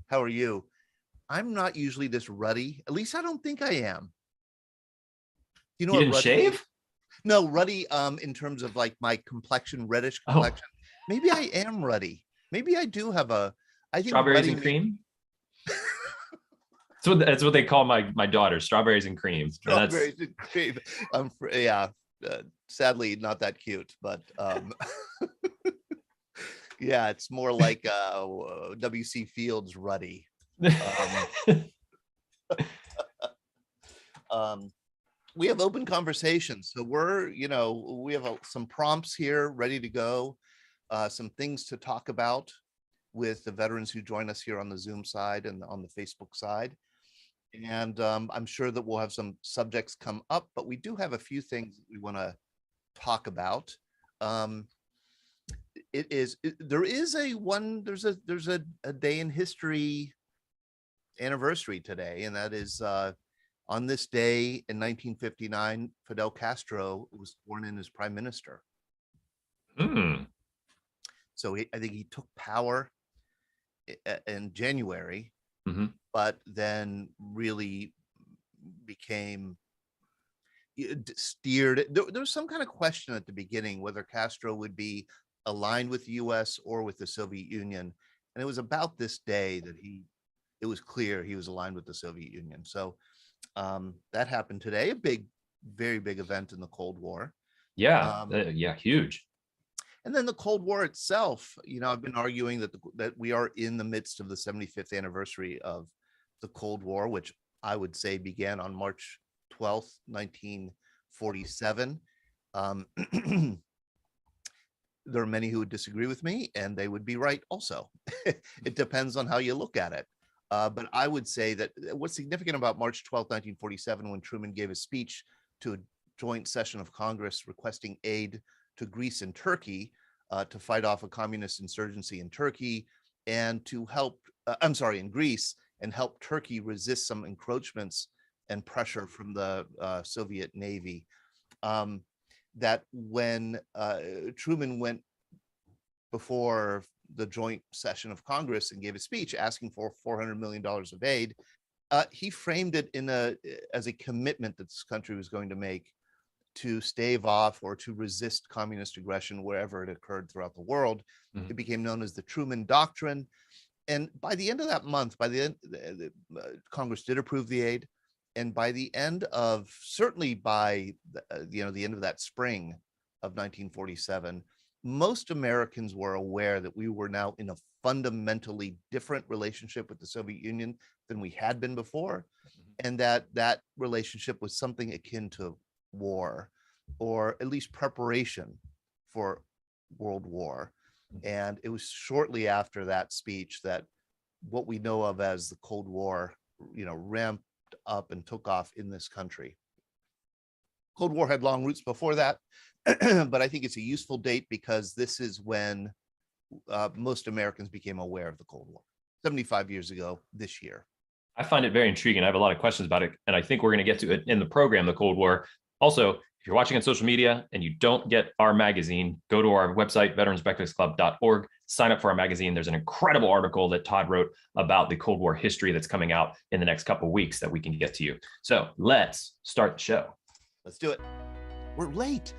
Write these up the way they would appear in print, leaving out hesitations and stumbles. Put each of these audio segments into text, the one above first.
How are you? I'm not usually this ruddy. At least I don't think I am. You know You what didn't ruddy shave? is? No, ruddy, in terms of like my complexion, reddish Oh, complexion. Maybe I am ruddy. Maybe I do have I think strawberries ruddy and cream. That's what they call my daughter, strawberries and cream. And that's strawberries and cream. Yeah, sadly not that cute, but yeah, it's more like WC Fields ruddy. Um, we have open conversations, so we have some prompts here ready to go, some things to talk about with the veterans who join us here on the Zoom side and on the Facebook side. And I'm sure that we'll have some subjects come up, but we do have a few things that we want to talk about. There's a day in history anniversary today, and that is on this day in 1959, Fidel Castro was sworn in as prime minister. So I think he took power in January, but then really became steered. There was some kind of question at the beginning whether Castro would be aligned with the US or with the Soviet Union. And it was about this day that it was clear he was aligned with the Soviet Union. So that happened today, very big event in the Cold War. yeah, huge. And then the Cold War itself, I've been arguing that we are in the midst of the 75th anniversary of the Cold War, which I would say began on March 12th, 1947. There are many who would disagree with me, and they would be right also. It depends on how you look at it. But I would say that what's significant about March 12th, 1947, when Truman gave a speech to a joint session of Congress requesting aid to Greece and Turkey to fight off a communist insurgency in Turkey and to help, in Greece, and help Turkey resist some encroachments and pressure from the Soviet Navy. That when Truman went before the joint session of Congress and gave a speech asking for $400 million of aid, he framed it as a commitment that this country was going to make to stave off or to resist communist aggression wherever it occurred throughout the world. It became known as the Truman Doctrine. And by the end of that month, Congress did approve the aid. And by the end of, certainly by the end of that spring of 1947, most Americans were aware that we were now in a fundamentally different relationship with the Soviet Union than we had been before, and that relationship was something akin to war, or at least preparation for World War. And it was shortly after that speech that what we know of as the Cold War, ramped up and took off in this country. Cold War had long roots before that, but I think it's a useful date because this is when most Americans became aware of the Cold War, 75 years ago this year. I find it very intriguing. I have a lot of questions about it, and I think we're going to get to it in the program, the Cold War. Also, if you're watching on social media and you don't get our magazine, go to our website, veteransbreakfastclub.org, sign up for our magazine. There's an incredible article that Todd wrote about the Cold War history that's coming out in the next couple of weeks that we can get to you. So let's start the show. Let's do it. We're late.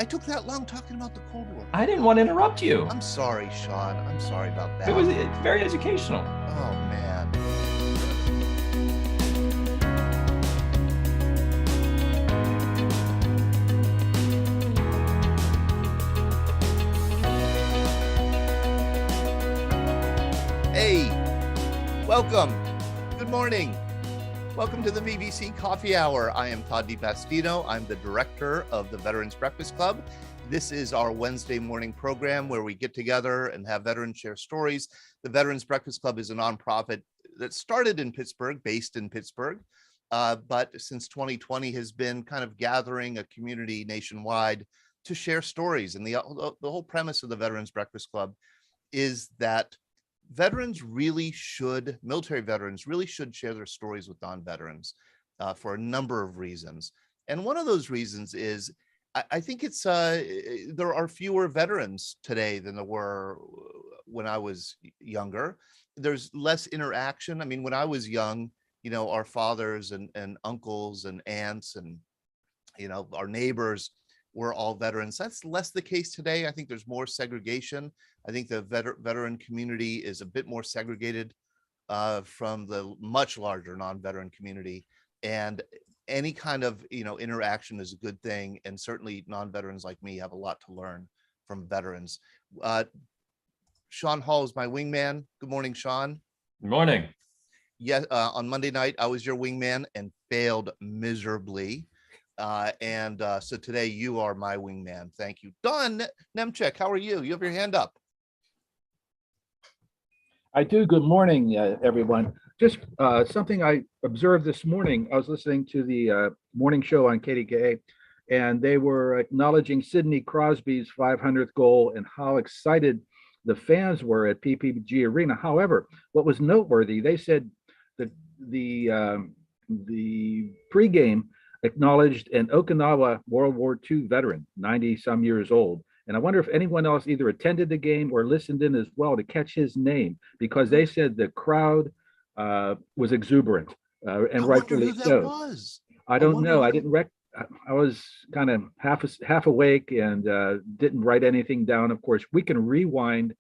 I took that long talking about the Cold War. I didn't want to interrupt you. I'm sorry, Sean. I'm sorry about that. It was very educational. Oh, man. Hey, welcome. Good morning. Welcome to the VBC Coffee Hour. I am Todd DiPastino. I'm the director of the Veterans Breakfast Club. This is our Wednesday morning program where we get together and have veterans share stories. The Veterans Breakfast Club is a nonprofit that started in Pittsburgh, based in Pittsburgh, but since 2020 has been kind of gathering a community nationwide to share stories. And the whole premise of the Veterans Breakfast Club is that military veterans really should share their stories with non-veterans for a number of reasons. And one of those reasons is, I think it's there are fewer veterans today than there were when I was younger. there's less interaction. I mean, when I was young, our fathers and uncles and aunts and, our neighbors were all veterans. That's less the case today. I think there's more segregation. I think the veteran community is a bit more segregated from the much larger non-veteran community. And any kind of, interaction is a good thing. And certainly non-veterans like me have a lot to learn from veterans. Sean Hall is my wingman. Good morning, Sean. Good morning. Yes, on Monday night, I was your wingman and failed miserably. So today you are my wingman. Thank you. Don Nemchek, how are you? You have your hand up. I do. Good morning, everyone. Just something I observed this morning. I was listening to the morning show on KDKA, and they were acknowledging Sidney Crosby's 500th goal and how excited the fans were at PPG Arena. However, what was noteworthy, they said that the pregame acknowledged an Okinawa World War II veteran, 90-some years old. And I wonder if anyone else either attended the game or listened in as well to catch his name, because they said the crowd was exuberant, and rightfully so. Was. I don't know. I didn't I was kind of half awake and didn't write anything down. Of course, we can rewind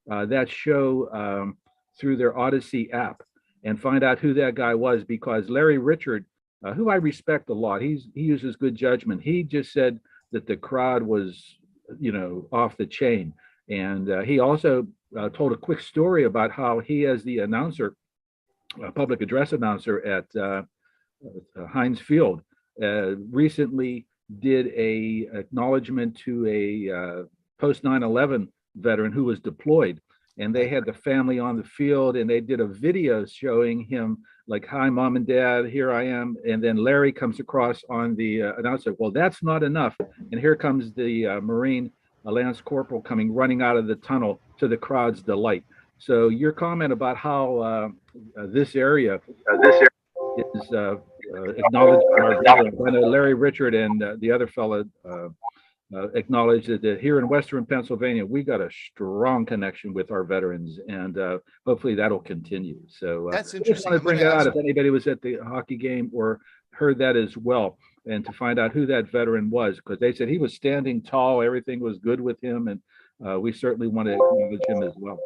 that show through their Odyssey app and find out who that guy was, because Larry Richard, who I respect a lot, he uses good judgment. He just said that the crowd was, off the chain. And he also told a quick story about how he, as the announcer, public address announcer at Heinz Field, recently did a acknowledgement to a post 9/11 veteran who was deployed. And they had the family on the field, and they did a video showing him like, "Hi, mom and dad, here I am." And then Larry comes across on the announcer. Well, that's not enough. And here comes the Marine Lance Corporal coming running out of the tunnel, to the crowd's delight. So your comment about how this area is acknowledged by our veterans. I know Larry Richard and the other fellow acknowledged that here in Western Pennsylvania, we got a strong connection with our veterans, and hopefully that'll continue. So that's interesting. I just want to bring it out if anybody was at the hockey game or heard that as well, and to find out who that veteran was, because they said he was standing tall, everything was good with him, and we certainly want to acknowledge him as well.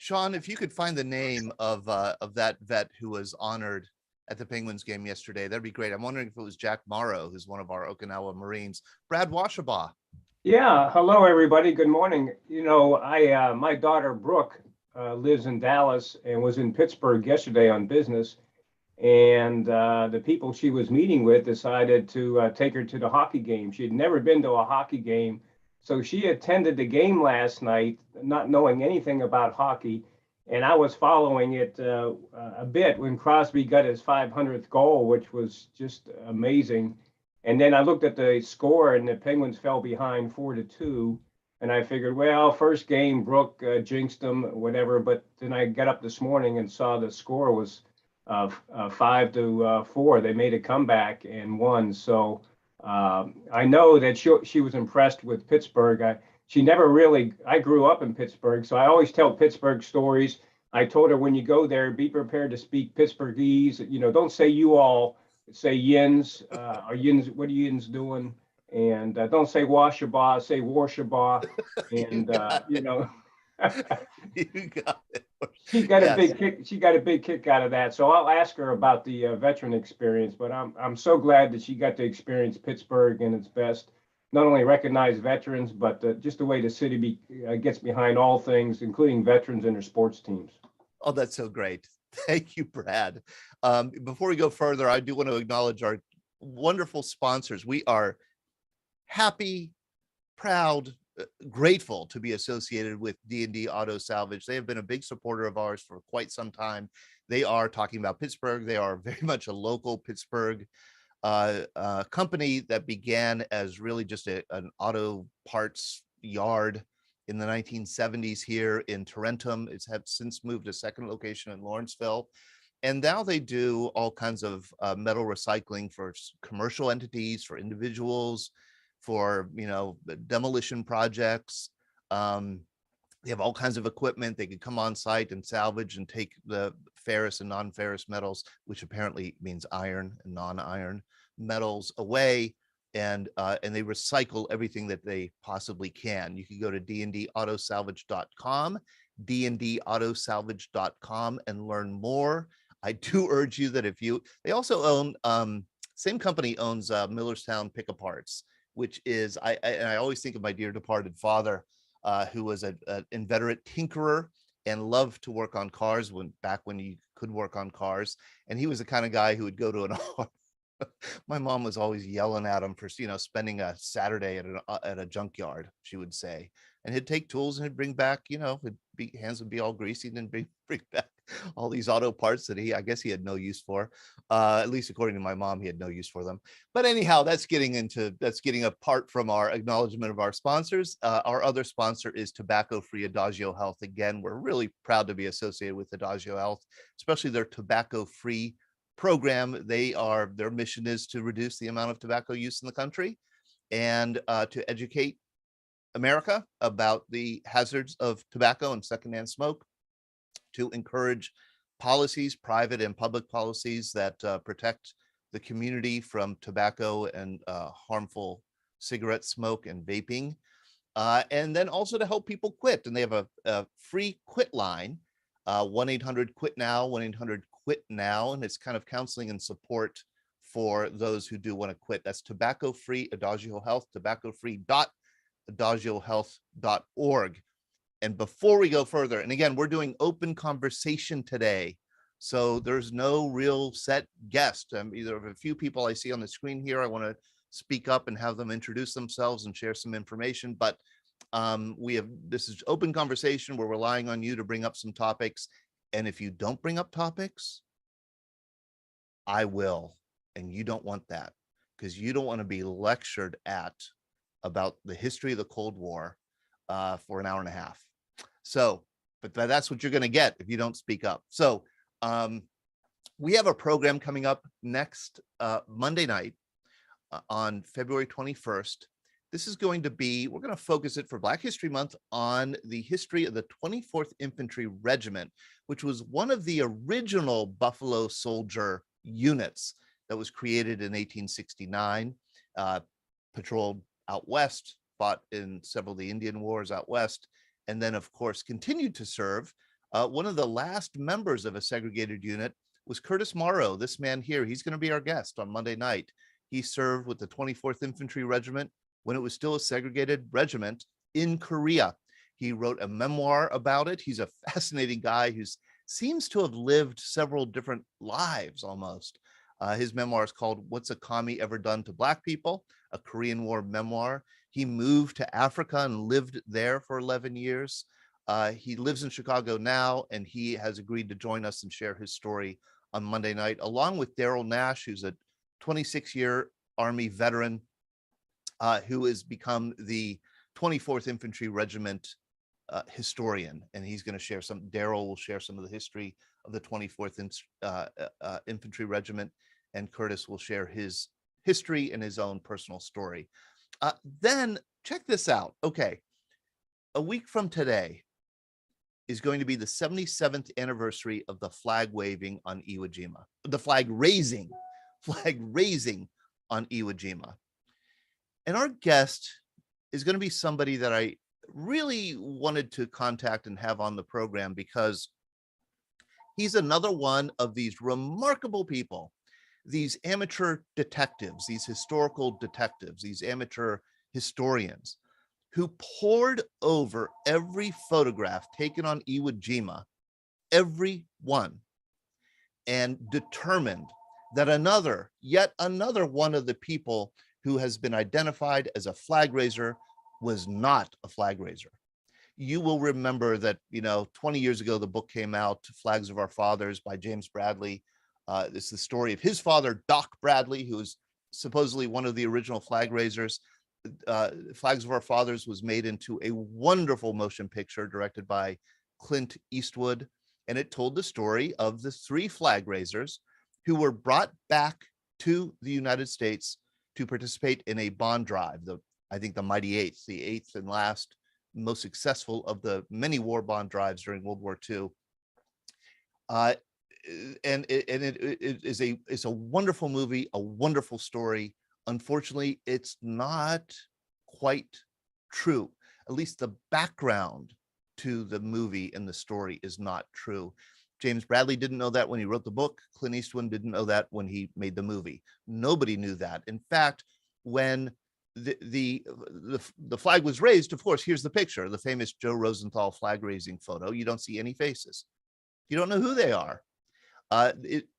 Sean, if you could find the name of that vet who was honored at the Penguins game yesterday, that'd be great. I'm wondering if it was Jack Morrow, who's one of our Okinawa Marines. Brad Washabaugh. Yeah, hello everybody. Good morning. My daughter Brooke lives in Dallas and was in Pittsburgh yesterday on business, and the people she was meeting with decided to take her to the hockey game. She had never been to a hockey game, so she attended the game last night, not knowing anything about hockey. And I was following it a bit when Crosby got his 500th goal, which was just amazing. And then I looked at the score, and the Penguins fell behind 4-2. And I figured, well, first game, Brooke jinxed them, whatever. But then I got up this morning and saw the score was 5-4. They made a comeback and won. So I know that she was impressed with Pittsburgh. I grew up in Pittsburgh, so I always tell Pittsburgh stories. I told her, when you go there, be prepared to speak Pittsburghese. Don't say you all, say yins, or yins, what are yins doing? And don't say washabaw, say warshabaw. And, You got it. She got a big kick out of that. So I'll ask her about the veteran experience, but I'm so glad that she got to experience Pittsburgh in its best. Not only recognize veterans, but just the way the city gets behind all things, including veterans and their sports teams. Oh, that's so great. Thank you, Brad. Before we go further, I do want to acknowledge our wonderful sponsors. We are happy, proud, grateful to be associated with D&D Auto Salvage. They have been a big supporter of ours for quite some time. They are talking about Pittsburgh. They are very much a local Pittsburgh company that began as really just an auto parts yard in the 1970s here in Tarentum. It's have since moved a second location in Lawrenceville. And now they do all kinds of metal recycling for commercial entities, for individuals, for demolition projects. They have all kinds of equipment. They can come on site and salvage and take the ferrous and non-ferrous metals, which apparently means iron and non-iron metals, away. And they recycle everything that they possibly can. You can go to dndautosalvage.com, dndautosalvage.com, and learn more. I do urge you that they also own, same company owns Millerstown Pick Aparts, which is, I always think of my dear departed father, who was an inveterate tinkerer and loved to work on cars back when you could work on cars. And he was the kind of guy who would go to an my mom was always yelling at him for, spending a Saturday at a junkyard, she would say. And he'd take tools and he'd bring back, hands would be all greasy, and then bring back all these auto parts that I guess he had no use for. At least according to my mom, he had no use for them. But anyhow, that's getting apart from our acknowledgement of our sponsors. Our other sponsor is tobacco-free Adagio Health. Again, we're really proud to be associated with Adagio Health, especially their tobacco-free program. Their mission is to reduce the amount of tobacco use in the country and to educate America about the hazards of tobacco and secondhand smoke, to encourage policies, private and public policies, that protect the community from tobacco and harmful cigarette smoke and vaping, and then also to help people quit. And they have a free quit line, 1-800-QUIT-NOW, 1-800-QUIT-NOW, and it's kind of counseling and support for those who do want to quit. That's tobacco-free Adagio Health, tobacco-free.adagiohealth.org. And before we go further, and again, we're doing open conversation today, so there's no real set guest. Either of a few people I see on the screen here, I want to speak up and have them introduce themselves and share some information. But this is open conversation. We're relying on you to bring up some topics. And if you don't bring up topics, I will. And you don't want that, because you don't want to be lectured at about the history of the Cold War for an hour and a half. So, but that's what you're going to get if you don't speak up. So we have a program coming up next Monday night on February 21st. This is going to be, we're going to focus it for Black History Month on the history of the 24th Infantry Regiment, which was one of the original Buffalo Soldier units that was created in 1869, patrolled out west, fought in several of the Indian Wars out west, and then, of course, continued to serve. One of the last members of a segregated unit was Curtis Morrow. This man here, he's going to be our guest on Monday night. He served with the 24th Infantry Regiment when it was still a segregated regiment in Korea. He wrote a memoir about it. He's a fascinating guy who seems to have lived several different lives almost. His memoir is called "What's a Commie Ever Done to Black People?" A Korean War memoir. He moved to Africa and lived there for 11 years. He lives in Chicago now, and he has agreed to join us and share his story on Monday night, along with Daryl Nash, who's a 26-year Army veteran who has become the 24th Infantry Regiment historian. And he's going to share Daryl will share some of the history of the 24th Infantry Regiment, and Curtis will share his history and his own personal story. Then check this out. Okay, a week from today is going to be the 77th anniversary of the flag waving on Iwo Jima, the flag raising on Iwo Jima. And our guest is going to be somebody that I really wanted to contact and have on the program, because he's another one of these remarkable people, these amateur detectives, these historical detectives, these amateur historians who pored over every photograph taken on Iwo Jima, every one, and determined that yet another one of the people who has been identified as a flag raiser was not a flag raiser. You will remember that, 20 years ago, the book came out, Flags of Our Fathers by James Bradley. It's the story of his father, Doc Bradley, who was supposedly one of the original flag raisers. Flags of Our Fathers was made into a wonderful motion picture directed by Clint Eastwood. And it told the story of the 3 flag raisers who were brought back to the United States to participate in a bond drive, I think the Mighty Eighth, the 8th and last most successful of the many war bond drives during World War II. And it's a wonderful movie, a wonderful story. Unfortunately, it's not quite true. At least the background to the movie and the story is not true. James Bradley didn't know that when he wrote the book. Clint Eastwood didn't know that when he made the movie. Nobody knew that. In fact, when the flag was raised, of course, here's the picture, the famous Joe Rosenthal flag raising photo. You don't see any faces. You don't know who they are.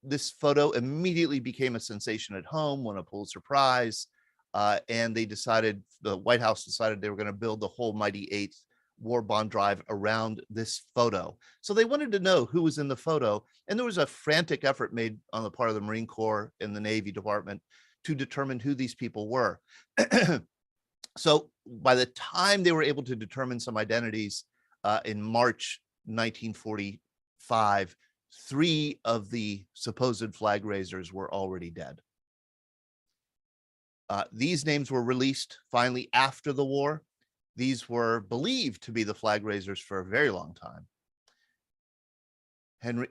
This photo immediately became a sensation at home, won a Pulitzer Prize, and the White House decided they were going to build the whole mighty 8th war bond drive around this photo. So they wanted to know who was in the photo, and there was a frantic effort made on the part of the Marine Corps and the Navy Department to determine who these people were. So by the time they were able to determine some identities in March 1945, 3 of the supposed flag raisers were already dead. These names were released finally after the war. These were believed to be the flag raisers for a very long time.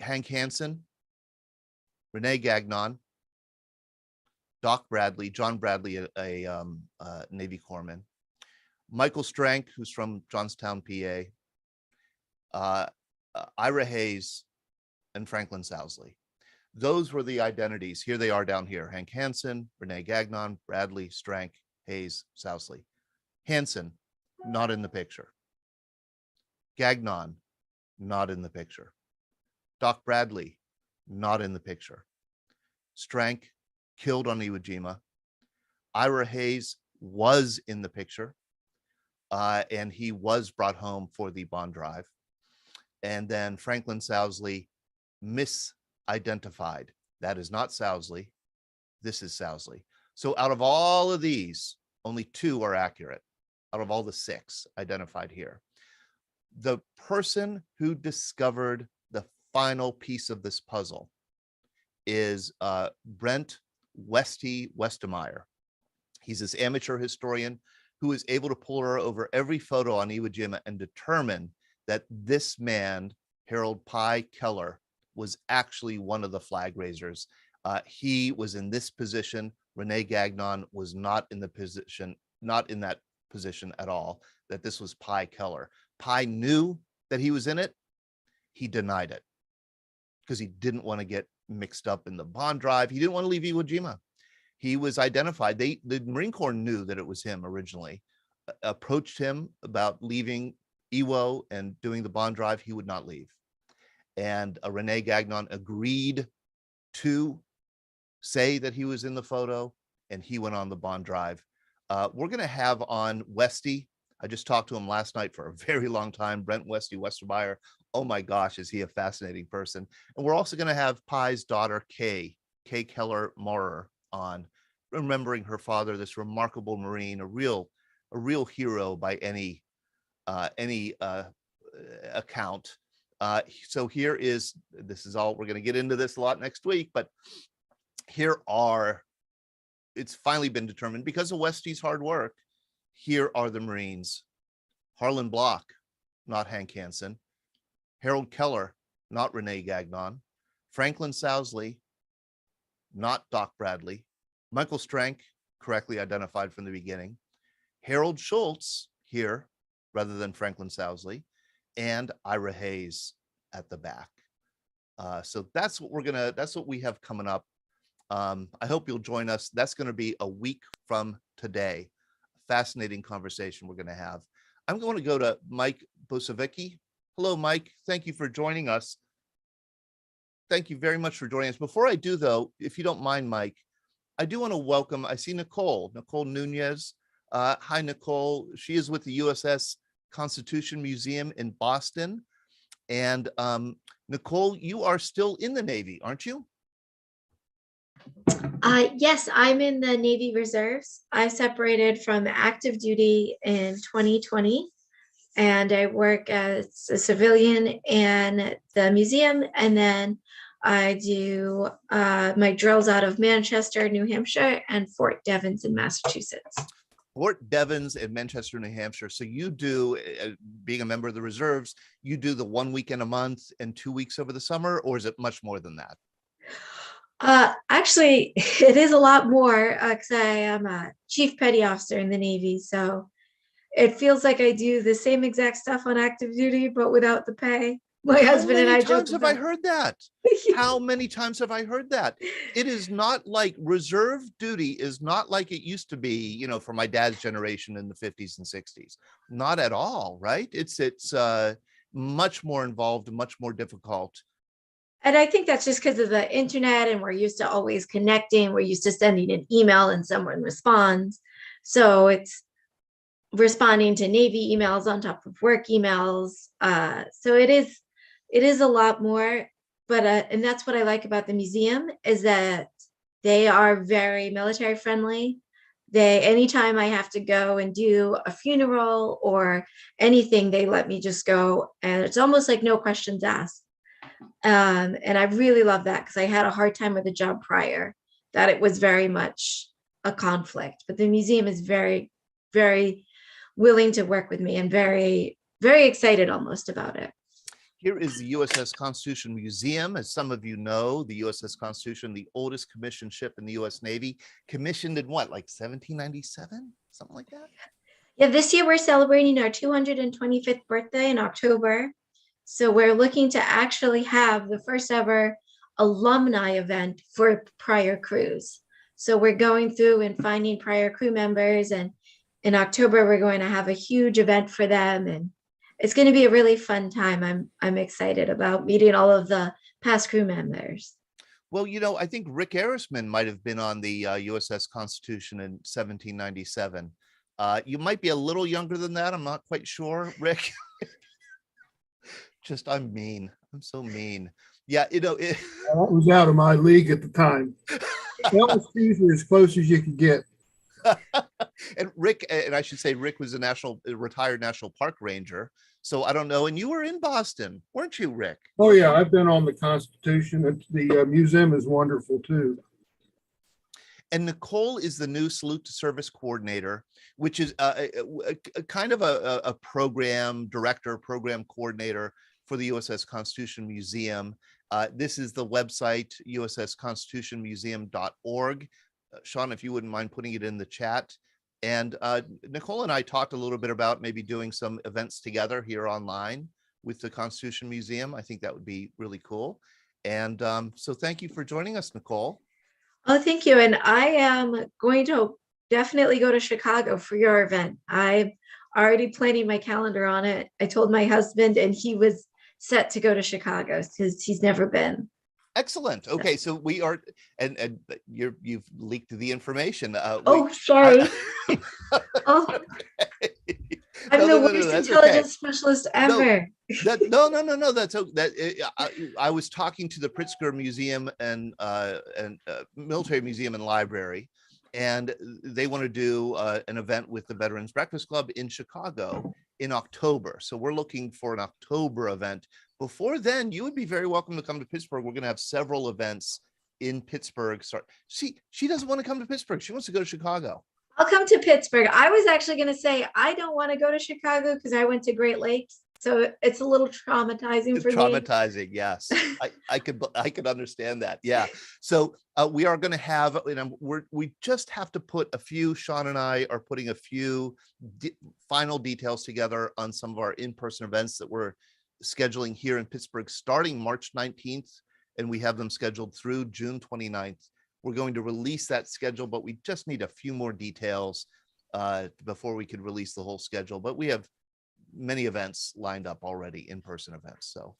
Hank Hansen, Rene Gagnon, Doc Bradley, John Bradley, a Navy corpsman, Michael Strank, who's from Johnstown, PA, Ira Hayes, and Franklin Sousley. Those were the identities. Here they are down here: Hank Hansen, Rene Gagnon, Bradley, Strank, Hayes, Sousley. Hansen, not in the picture. Gagnon, not in the picture. Doc Bradley, not in the picture. Strank, killed on Iwo Jima. Ira Hayes was in the picture, and he was brought home for the bond drive. And then Franklin Sousley, misidentified. That is not Sousley. This is Sousley. So out of all of these, only 2 are accurate out of all the 6 identified here. The person who discovered the final piece of this puzzle is Brent Westemeyer. He's this amateur historian who is able to pour over every photo on Iwo Jima and determine that this man, Harold Pye Keller, was actually one of the flag raisers. He was in this position. Rene Gagnon was not in that position at all, that this was Pye Keller. Pye knew that he was in it. He denied it because he didn't want to get mixed up in the bond drive. He didn't want to leave Iwo Jima. He was identified. The Marine Corps knew that it was him originally, approached him about leaving Iwo and doing the bond drive. He would not leave. And Rene Gagnon agreed to say that he was in the photo, and he went on the bond drive. We're going to have on Westy. I just talked to him last night for a very long time. Brent Westemeyer. Oh my gosh, is he a fascinating person. And we're also going to have Pye's daughter, Kay Keller Maurer, on, remembering her father, this remarkable Marine, a real hero by any account. So here is, this is all, we're going to get into this a lot next week, but it's finally been determined because of Westy's hard work. Here are the Marines: Harlan Block, not Hank Hansen; Harold Keller, not Rene Gagnon; Franklin Sousley, not Doc Bradley; Michael Strank, correctly identified from the beginning; Harold Schultz here, rather than Franklin Sousley; and Ira Hayes at the back. So that's what we have coming up. I hope you'll join us. That's going to be a week from today. Fascinating conversation we're going to have. I'm going to go to Mike Bosovicki. Hello, Mike. Thank you for joining us. Thank you very much for joining us. Before I do, though, if you don't mind, Mike, I do want to welcome, I see Nicole Nunez. Hi, Nicole. She is with the USS Constitution Museum in Boston. And Nicole, you are still in the Navy, aren't you? Yes, I'm in the Navy Reserves. I separated from active duty in 2020, and I work as a civilian in the museum, and then I do my drills out of Manchester, New Hampshire, and Fort Devens in Massachusetts. Fort Devens and Manchester, New Hampshire. So you do, being a member of the reserves, you do the 1 weekend a month and 2 weeks over the summer, or is it much more than that? Actually, it is a lot more because I am a chief petty officer in the Navy. So it feels like I do the same exact stuff on active duty, but without the pay. My husband and I How many joke times have I about. heard that? How many times have I heard that? It is not like reserve duty is not like it used to be, you know, for my dad's generation in the 50s and 60s. Not at all, right? It's much more involved, much more difficult. And I think that's just because of the internet, and we're used to always connecting. We're used to sending an email and someone responds. So it's responding to Navy emails on top of work emails. So it is a lot more, but and that's what I like about the museum is that they are very military friendly. Anytime I have to go and do a funeral or anything, they let me just go, and it's almost like no questions asked. And I really love that because I had a hard time with the job prior, that it was very much a conflict, but the museum is very, very willing to work with me and very, very excited almost about it. Here is the USS Constitution Museum. As some of you know, the USS Constitution, the oldest commissioned ship in the US Navy, commissioned in what, like 1797, something like that? Yeah, this year we're celebrating our 225th birthday in October. So we're looking to actually have the first ever alumni event for prior crews. So we're going through and finding prior crew members, and in October we're going to have a huge event for them, and it's going to be a really fun time. I'm excited about meeting all of the past crew members. Well, you know, I think Rick Arisman might have been on the USS Constitution in 1797. You might be a little younger than that. I'm not quite sure, Rick. I'm mean. I'm so mean. Yeah, you know, that was out of my league at the time. LSUs were as close as you could get. And Rick, and I should say, Rick was a retired National Park Ranger. So I don't know. And you were in Boston, weren't you, Rick? Oh yeah, I've been on the Constitution. The museum is wonderful too. And Nicole is the new Salute to Service coordinator, which is a kind of a program director, program coordinator for the USS Constitution Museum. This is the website, ussconstitutionmuseum.org. Sean, if you wouldn't mind putting it in the chat. And Nicole and I talked a little bit about maybe doing some events together here online with the Constitution Museum. I think that would be really cool. And so thank you for joining us, Nicole. Oh, thank you. And I am going to definitely go to Chicago for your event. I'm already planning my calendar on it. I told my husband, and he was set to go to Chicago because he's never been. Excellent. Okay, so we are, and you've leaked the information. Sorry. Oh, I'm the worst intelligence specialist ever. No. That's I was talking to the Pritzker Museum and Military Museum and Library, and they want to do an event with the Veterans Breakfast Club in Chicago in October. So we're looking for an October event. Before then, you would be very welcome to come to Pittsburgh. We're going to have several events in Pittsburgh. She doesn't want to come to Pittsburgh. She wants to go to Chicago. I'll come to Pittsburgh. I was actually going to say I don't want to go to Chicago because I went to Great Lakes, so it's a little traumatizing for me. Traumatizing, yes. I could understand that. Yeah. So we are going to have, we just have to put a few. Sean and I are putting a few final details together on some of our in-person events that we're scheduling here in Pittsburgh starting March 19th, and we have them scheduled through June 29th. We're going to release that schedule, but we just need a few more details before we could release the whole schedule. But we have many events lined up already, in-person events. So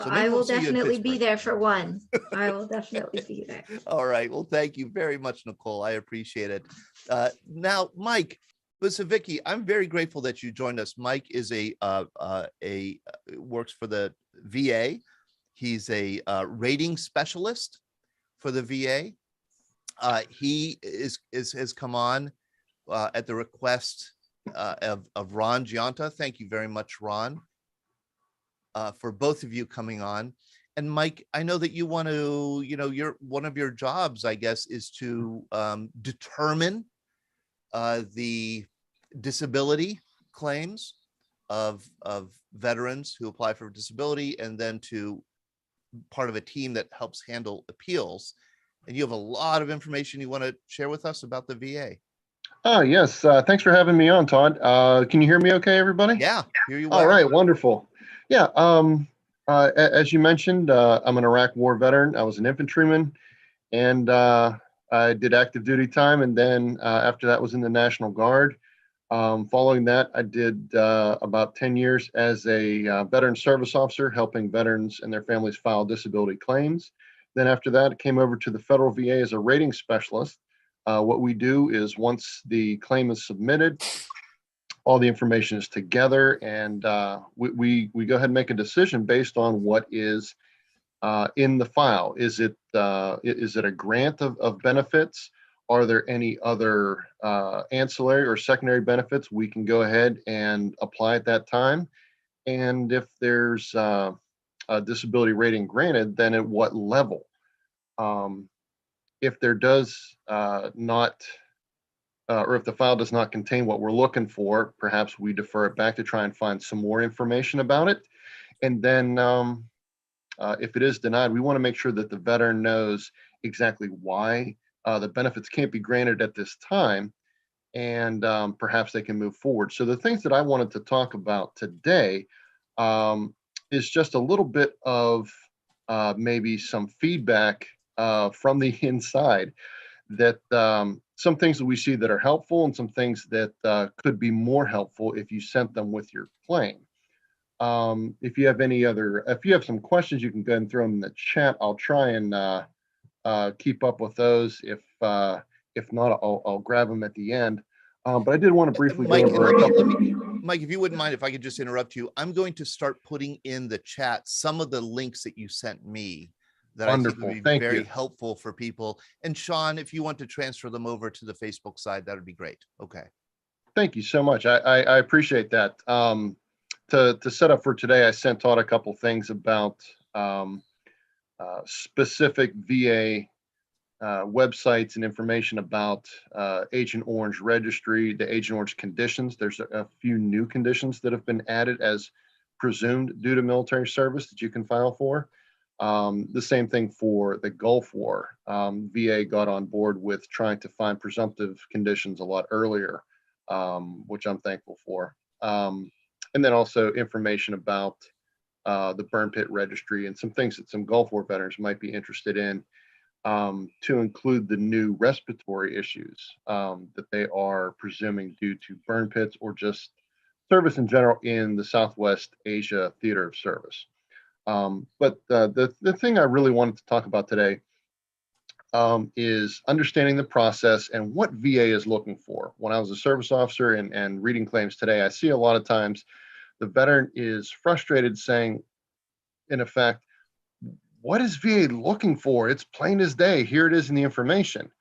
I will definitely be there for one. I will definitely be there. All right. Well, thank you very much, Nicole. I appreciate it. Now, Mike Busavicki, I'm very grateful that you joined us. Mike is works for the VA. He's a rating specialist for the VA. He has come on at the request of Ron Giunta. Thank you very much, Ron, for both of you coming on. And Mike, I know that you want to, one of your jobs, I guess, is to determine the disability claims of veterans who apply for disability, and then to part of a team that helps handle appeals. And you have a lot of information you want to share with us about the VA. Oh, yes. Thanks for having me on, Todd. Can you hear me okay, everybody? Yeah, hear you well. All right, wonderful. Yeah, as you mentioned, I'm an Iraq War veteran. I was an infantryman, and I did active duty time, and then after that was in the National Guard. Following that, I did about 10 years as a veteran service officer, helping veterans and their families file disability claims. Then after that, I came over to the federal VA as a rating specialist. What we do is once the claim is submitted, all the information is together, and we go ahead and make a decision based on what is in the file. Is it a grant of benefits? Are there any other ancillary or secondary benefits? We can go ahead and apply at that time. And if there's a disability rating granted, then at what level? If there does not, or if the file does not contain what we're looking for, perhaps we defer it back to try and find some more information about it. And then if it is denied, we want to make sure that the veteran knows exactly why the benefits can't be granted at this time, and perhaps they can move forward. So the things that I wanted to talk about today is just a little bit of maybe some feedback from the inside, that some things that we see that are helpful and some things that could be more helpful if you sent them with your claim. If you have some questions, you can go ahead and throw them in the chat. I'll try and keep up with those. If not, I'll grab them at the end. But I did want to briefly go over a couple. Mike, if you wouldn't mind, if I could just interrupt you, I'm going to start putting in the chat some of the links that you sent me that Wonderful. I think would be very you. helpful for people. And Sean, if you want to transfer them over to the Facebook side, that would be great. Okay. Thank you so much. I appreciate that. To set up for today, I sent Todd a couple things about specific VA websites and information about Agent Orange registry, the Agent Orange conditions. There's a few new conditions that have been added as presumed due to military service that you can file for. The same thing for the Gulf War. VA got on board with trying to find presumptive conditions a lot earlier, which I'm thankful for. And then also information about the burn pit registry and some things that some Gulf War veterans might be interested in, to include the new respiratory issues that they are presuming due to burn pits or just service in general in the Southwest Asia theater of service. But the thing I really wanted to talk about today is understanding the process and what VA is looking for. When I was a service officer and reading claims today, I see a lot of times the veteran is frustrated saying, in effect, what is VA looking for? It's plain as day. Here it is in the information.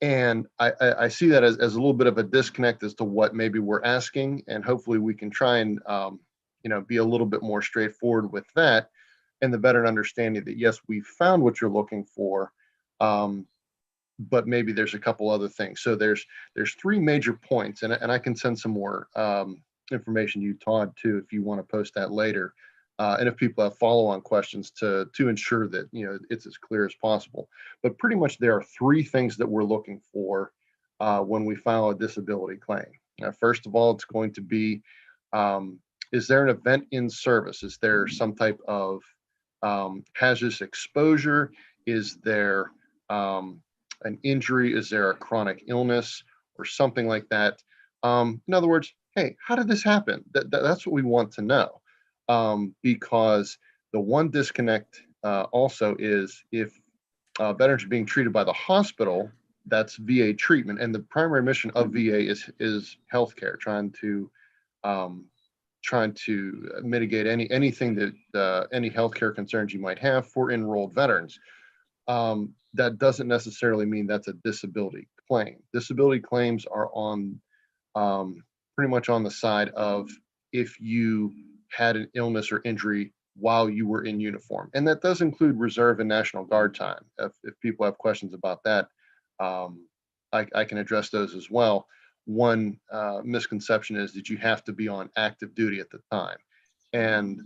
And I see that as a little bit of a disconnect as to what maybe we're asking. And hopefully we can try and be a little bit more straightforward with that. And the veteran understanding that, yes, we found what you're looking for, but maybe there's a couple other things. So there's three major points, and I can send some more information to you, Todd, too, if you want to post that later. And if people have follow-on questions to ensure that it's as clear as possible. But pretty much there are three things that we're looking for when we file a disability claim. First of all, it's going to be, is there an event in service? Is there some type of hazardous exposure? Is there an injury? Is there a chronic illness or something like that? In other words, hey, how did this happen? That's what we want to know. Because the one disconnect also is if veterans are being treated by the hospital, that's VA treatment, and the primary mission of VA is healthcare, trying to mitigate anything that any healthcare concerns you might have for enrolled veterans. That doesn't necessarily mean that's a disability claim. Disability claims are on pretty much on the side of if you had an illness or injury while you were in uniform. And that does include Reserve and National Guard time. If people have questions about that, I can address those as well. one misconception is that you have to be on active duty at the time. And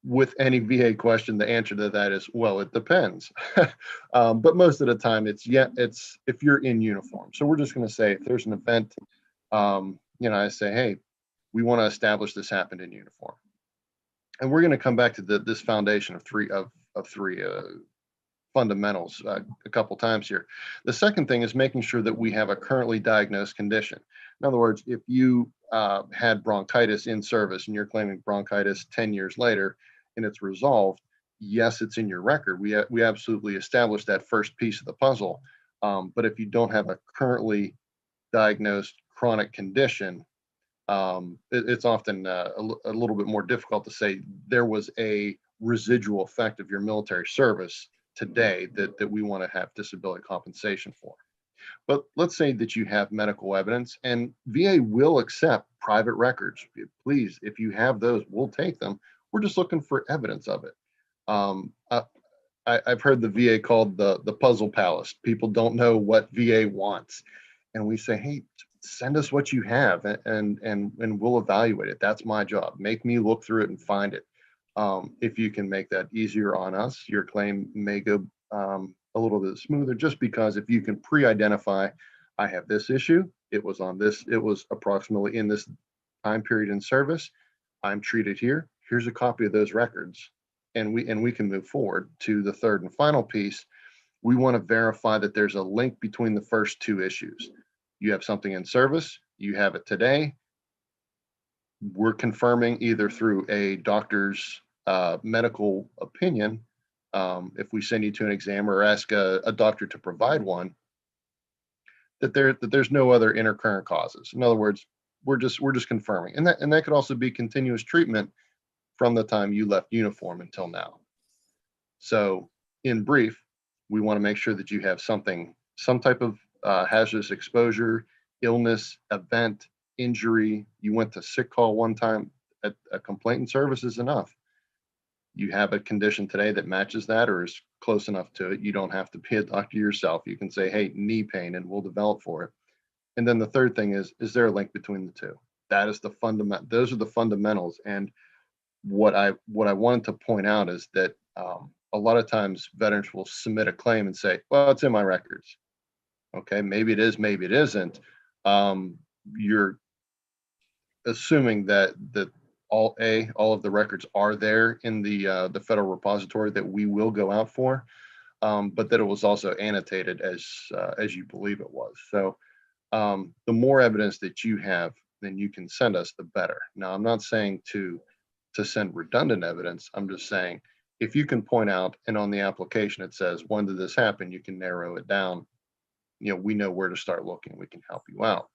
with any VA question, the answer to that is, well, it depends. But most of the time it's if you're in uniform. So we're just going to say if there's an event, I say, hey, we want to establish this happened in uniform. And we're going to come back to this foundation of three fundamentals a couple times here. The second thing is making sure that we have a currently diagnosed condition. In other words, if you had bronchitis in service and you're claiming bronchitis 10 years later and it's resolved, yes, it's in your record. We absolutely established that first piece of the puzzle. But if you don't have a currently diagnosed chronic condition, it's often a little bit more difficult to say there was a residual effect of your military service today that we want to have disability compensation for. But let's say that you have medical evidence, and VA will accept private records. Please, if you have those, we'll take them. We're just looking for evidence of it. I've heard the VA called the puzzle palace. People don't know what VA wants. And we say, hey, send us what you have and we'll evaluate it. That's my job. Make me look through it and find it. If you can make that easier on us, your claim may go a little bit smoother, just because if you can pre-identify, I have this issue, it was approximately in this time period in service, I'm treated here, here's a copy of those records, and we can move forward to the third and final piece. We want to verify that there's a link between the first two issues. You have something in service, you have it today, we're confirming either through a doctor's medical opinion, if we send you to an exam or ask a doctor to provide one, that there's no other intercurrent causes. In other words, we're just confirming, and that could also be continuous treatment from the time you left uniform until now. So, in brief, we want to make sure that you have some type of hazardous exposure, illness, event, injury. You went to sick call one time. A complaint in service is enough. You have a condition today that matches that or is close enough to it. You don't have to be a doctor yourself. You can say, hey, knee pain, and we'll develop for it. And then the third thing is there a link between the two? That is the fundament. Those are the fundamentals. And what I wanted to point out is that a lot of times veterans will submit a claim and say, well, it's in my records. Okay, maybe it is, maybe it isn't. You're assuming that all of the records are there in the federal repository that we will go out for, but that it was also annotated as you believe it was. So the more evidence that you have, then you can send us, the better. Now, I'm not saying to send redundant evidence. I'm just saying if you can point out, and on the application it says, when did this happen? You can narrow it down. We know where to start looking. We can help you out.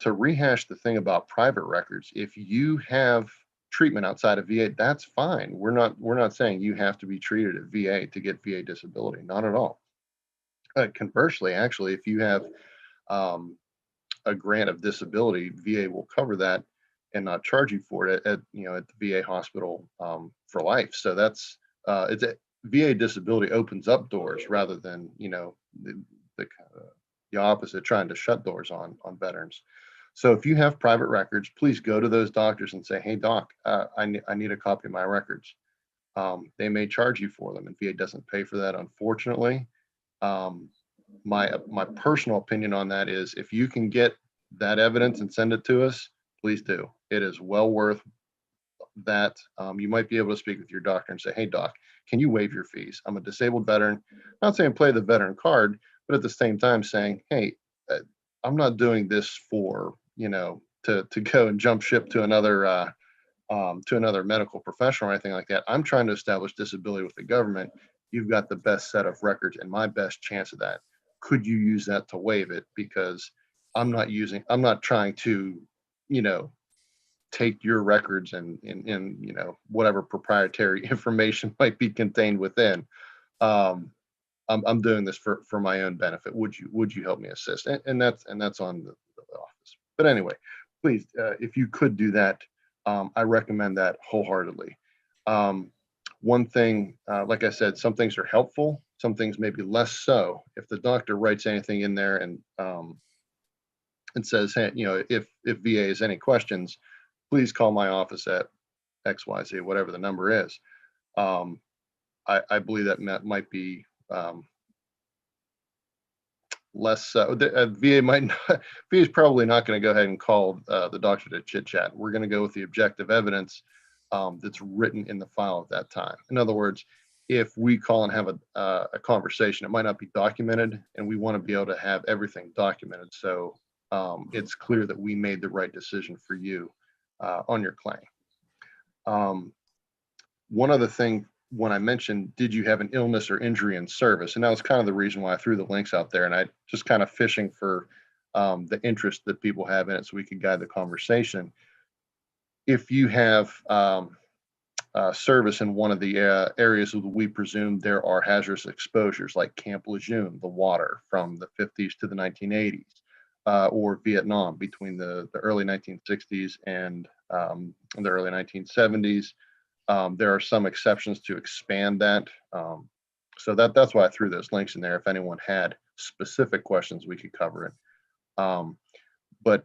To rehash the thing about private records, if you have treatment outside of VA, that's fine. We're not saying you have to be treated at VA to get VA disability. Not at all. Conversely, actually, if you have a grant of disability, VA will cover that and not charge you for it at the VA hospital for life. So that's it's a VA disability opens up doors rather than the opposite, trying to shut doors on veterans. So if you have private records, please go to those doctors and say, hey, doc, I need a copy of my records. They may charge you for them, and VA doesn't pay for that, unfortunately. My personal opinion on that is if you can get that evidence and send it to us, please do. It is well worth that. You might be able to speak with your doctor and say, hey, doc, can you waive your fees? I'm a disabled veteran. Not saying play the veteran card, but at the same time saying, hey, I'm not doing this for, to go and jump ship to another medical professional or anything like that. I'm trying to establish disability with the government. You've got the best set of records and my best chance of that. Could you use that to waive it? Because I'm not trying to, take your records and whatever proprietary information might be contained within. I'm doing this for my own benefit. Would you help me assist? And that's on the office. But anyway, please, if you could do that, I recommend that wholeheartedly. One thing, like I said, some things are helpful. some things maybe less so. If the doctor writes anything in there and says, hey, if VA has any questions, please call my office at XYZ, whatever the number is. I believe that might be less so. VA might not, VA is probably not going to go ahead and call the doctor to chit chat. We're going to go with the objective evidence that's written in the file at that time. In other words, if we call and have a conversation, it might not be documented, and we want to be able to have everything documented. So it's clear that we made the right decision for you on your claim. One other thing, when I mentioned, did you have an illness or injury in service? And that was kind of the reason why I threw the links out there. And I just kind of fishing for the interest that people have in it so we could guide the conversation. If you have service in one of the areas that we presume there are hazardous exposures, like Camp Lejeune, the water from the 50s to the 1980s, or Vietnam between the early 1960s and the early 1970s. There are some exceptions to expand that. So that's why I threw those links in there. If anyone had specific questions, we could cover it. But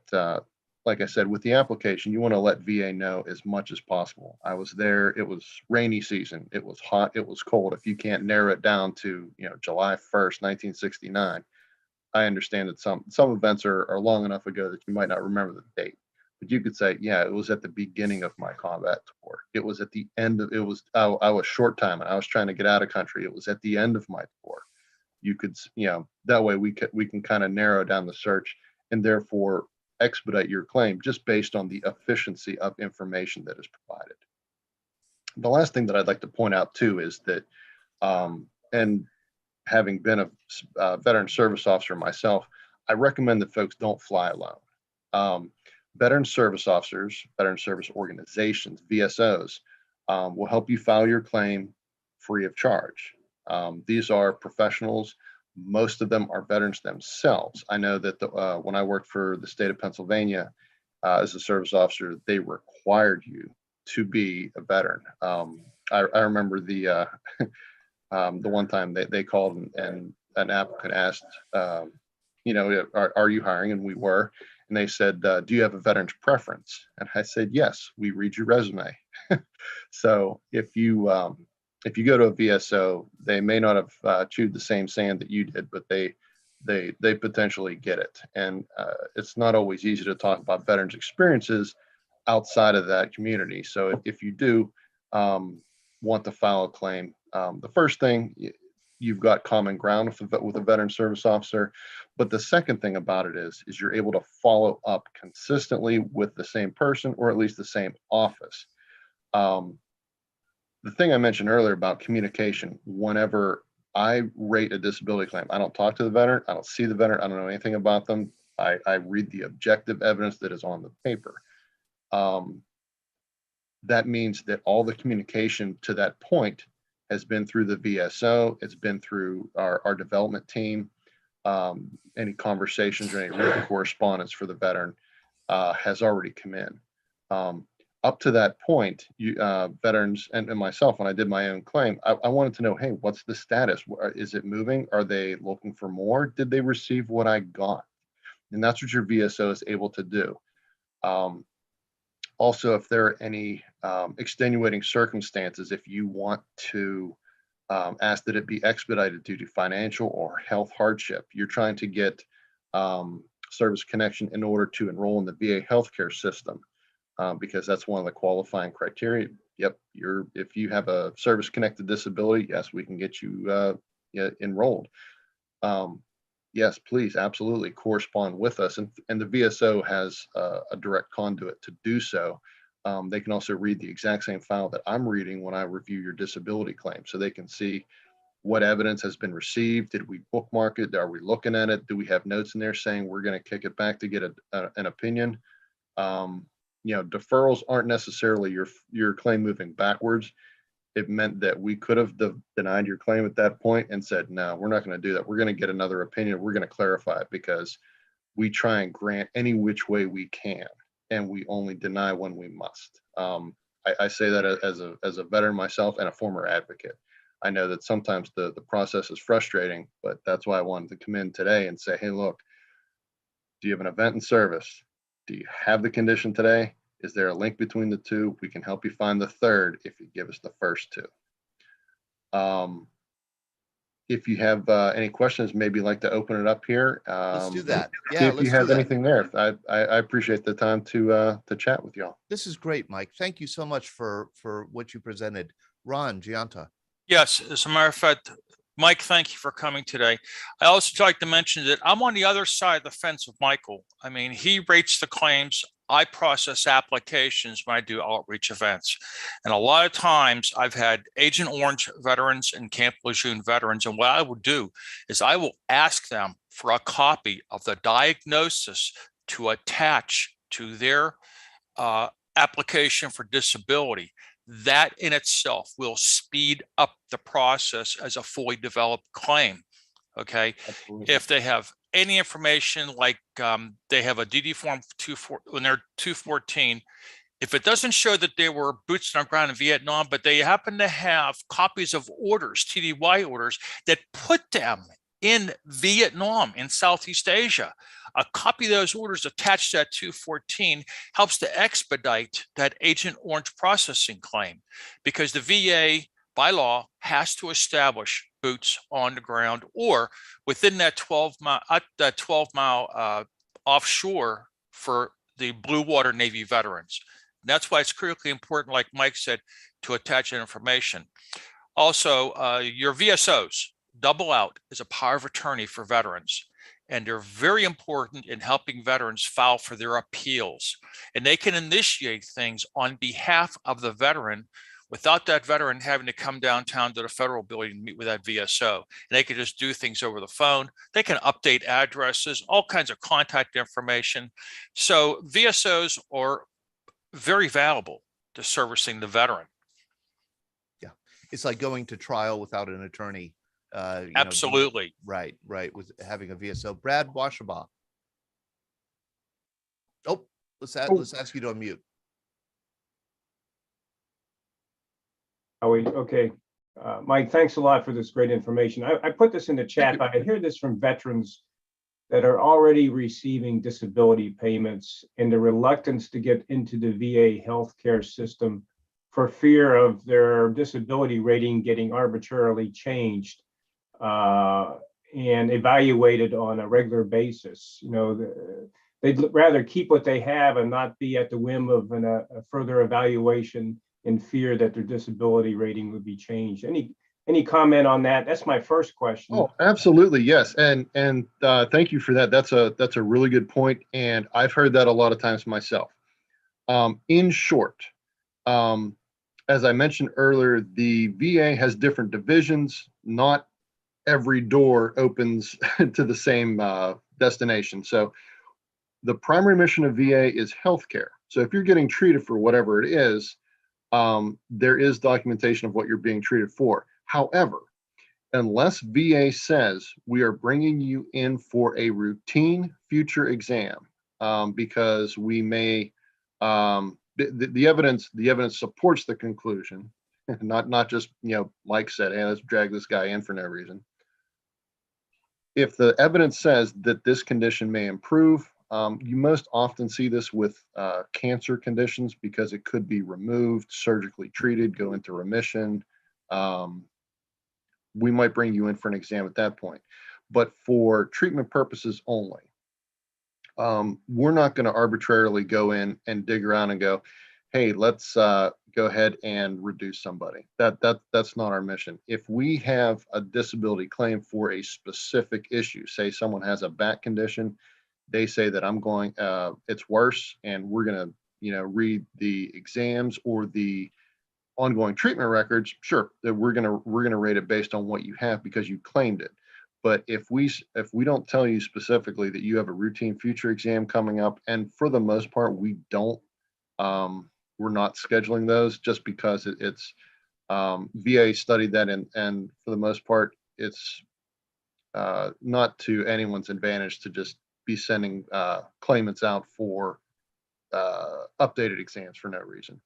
like I said, with the application, you want to let VA know as much as possible. I was there. It was rainy season. It was hot. It was cold. If you can't narrow it down to, July 1st, 1969, I understand that some events are long enough ago that you might not remember the date. But you could say, yeah, it was at the beginning of my combat tour. It was at the end of, I was short time and I was trying to get out of country. It was at the end of my tour. You could, that way we can kind of narrow down the search and therefore expedite your claim just based on the efficiency of information that is provided. The last thing that I'd like to point out too is that, and having been a veteran service officer myself, I recommend that folks don't fly alone. Veteran service officers, veteran service organizations, VSOs, will help you file your claim free of charge. These are professionals. Most of them are veterans themselves. I know that when I worked for the state of Pennsylvania as a service officer, they required you to be a veteran. I remember the one time they called and an applicant asked, are you hiring? And we were. And they said, do you have a veteran's preference? And I said, yes, we read your resume. So if you go to a VSO, they may not have chewed the same sand that you did, but they potentially get it. And it's not always easy to talk about veterans' experiences outside of that community. So if you do want to file a claim, the first thing, you've got common ground with a veteran service officer. But the second thing about it is you're able to follow up consistently with the same person or at least the same office. The thing I mentioned earlier about communication, whenever I rate a disability claim, I don't talk to the veteran, I don't see the veteran, I don't know anything about them. I read the objective evidence that is on the paper. That means that all the communication to that point has been through the VSO, it's been through our development team. Any conversations or any written correspondence for the veteran has already come in. Up to that point, veterans and myself, when I did my own claim, I wanted to know, hey, what's the status? Is it moving? Are they looking for more? Did they receive what I got? And that's what your VSO is able to do. Also, if there are any extenuating circumstances, if you want to ask that it be expedited due to financial or health hardship, you're trying to get service connection in order to enroll in the VA healthcare system, because that's one of the qualifying criteria. Yep, if you have a service-connected disability, yes, we can get you enrolled. Yes, please, absolutely correspond with us. And the VSO has a direct conduit to do so. They can also read the exact same file that I'm reading when I review your disability claim. So they can see what evidence has been received. Did we bookmark it? Are we looking at it? Do we have notes in there saying we're going to kick it back to get an opinion? Deferrals aren't necessarily your claim moving backwards. It meant that we could have denied your claim at that point and said, no, we're not going to do that. We're going to get another opinion. We're going to clarify it, because we try and grant any which way we can, and we only deny when we must. I say that as a veteran myself and a former advocate. I know that sometimes the process is frustrating, but that's why I wanted to come in today and say, hey, look, do you have an event and service? Do you have the condition today? Is there a link between the two? We can help you find the third if you give us the first two. If you have any questions, maybe like to open it up here. Let's do that. See Yeah, if you let's do have that. anything there. I appreciate the time to chat with y'all. This is great, Mike. Thank you so much for what you presented. Ron Gianta. Yes, as a matter of fact, Mike, thank you for coming today. I also like to mention that I'm on the other side of the fence of Michael. I mean, he rates the claims. I process applications when I do outreach events. And a lot of times I've had Agent Orange veterans and Camp Lejeune veterans. And what I will do is I will ask them for a copy of the diagnosis to attach to their application for disability. That in itself will speed up the process as a fully developed claim. Okay. Absolutely. If they have any information like they have a DD form when they're 214, if it doesn't show that they were boots on the ground in Vietnam, but they happen to have copies of orders, TDY orders, that put them in Vietnam, in Southeast Asia, a copy of those orders attached to that 214 helps to expedite that Agent Orange processing claim, because the VA by law has to establish boots on the ground or within that 12-mile offshore for the Blue Water Navy veterans. And that's why it's critically important, like Mike said, to attach that information. Also, your VSOs, double out is a power of attorney for veterans. And they're very important in helping veterans file for their appeals. And they can initiate things on behalf of the veteran without that veteran having to come downtown to the federal building and meet with that VSO. And they can just do things over the phone. They can update addresses, all kinds of contact information. So VSOs are very valuable to servicing the veteran. Yeah, it's like going to trial without an attorney. Absolutely. Right, with having a VSO. Brad Washabaugh. Oh, let's ask you to unmute. Okay. Mike, thanks a lot for this great information. I put this in the chat, but I hear this from veterans that are already receiving disability payments and the reluctance to get into the VA healthcare system for fear of their disability rating getting arbitrarily changed and evaluated on a regular basis. You know, they'd rather keep what they have and not be at the whim of a further evaluation in fear that their disability rating would be changed. Any comment on that? That's my first question. Oh, absolutely, yes, and thank you for that. That's a really good point, and I've heard that a lot of times myself. In short, as I mentioned earlier, the VA has different divisions. Not every door opens to the same destination. So the primary mission of VA is healthcare. So if you're getting treated for whatever it is, there is documentation of what you're being treated for. However, unless VA says we are bringing you in for a routine future exam, because we may, the evidence supports the conclusion, not just, Mike said, hey, let's drag this guy in for no reason. If the evidence says that this condition may improve, you most often see this with cancer conditions because it could be removed, surgically treated, go into remission. We might bring you in for an exam at that point. But for treatment purposes only, we're not going to arbitrarily go in and dig around and go, hey, let's go ahead and reduce somebody. That's not our mission. If we have a disability claim for a specific issue, say someone has a back condition, they say that it's worse, and we're going to, read the exams or the ongoing treatment records. Sure, that we're going to rate it based on what you have because you claimed it. But if we don't tell you specifically that you have a routine future exam coming up, and for the most part we don't, we're not scheduling those just because it's VA studied that, and for the most part it's not to anyone's advantage to just be sending claimants out for updated exams for no reason.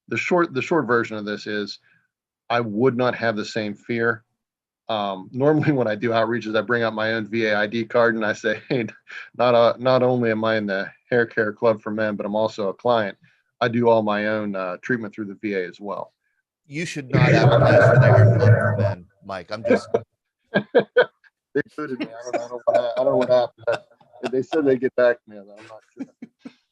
The short version of this is I would not have the same fear. Normally when I do outreaches, I bring out my own VA ID card and I say, hey, not only am I in the hair care club for men, but I'm also a client. I do all my own treatment through the VA as well. You should not advertise for the hair club for men, Mike. I'm just. They booted me. I don't know what happened. They said they'd get back to me. I'm not sure.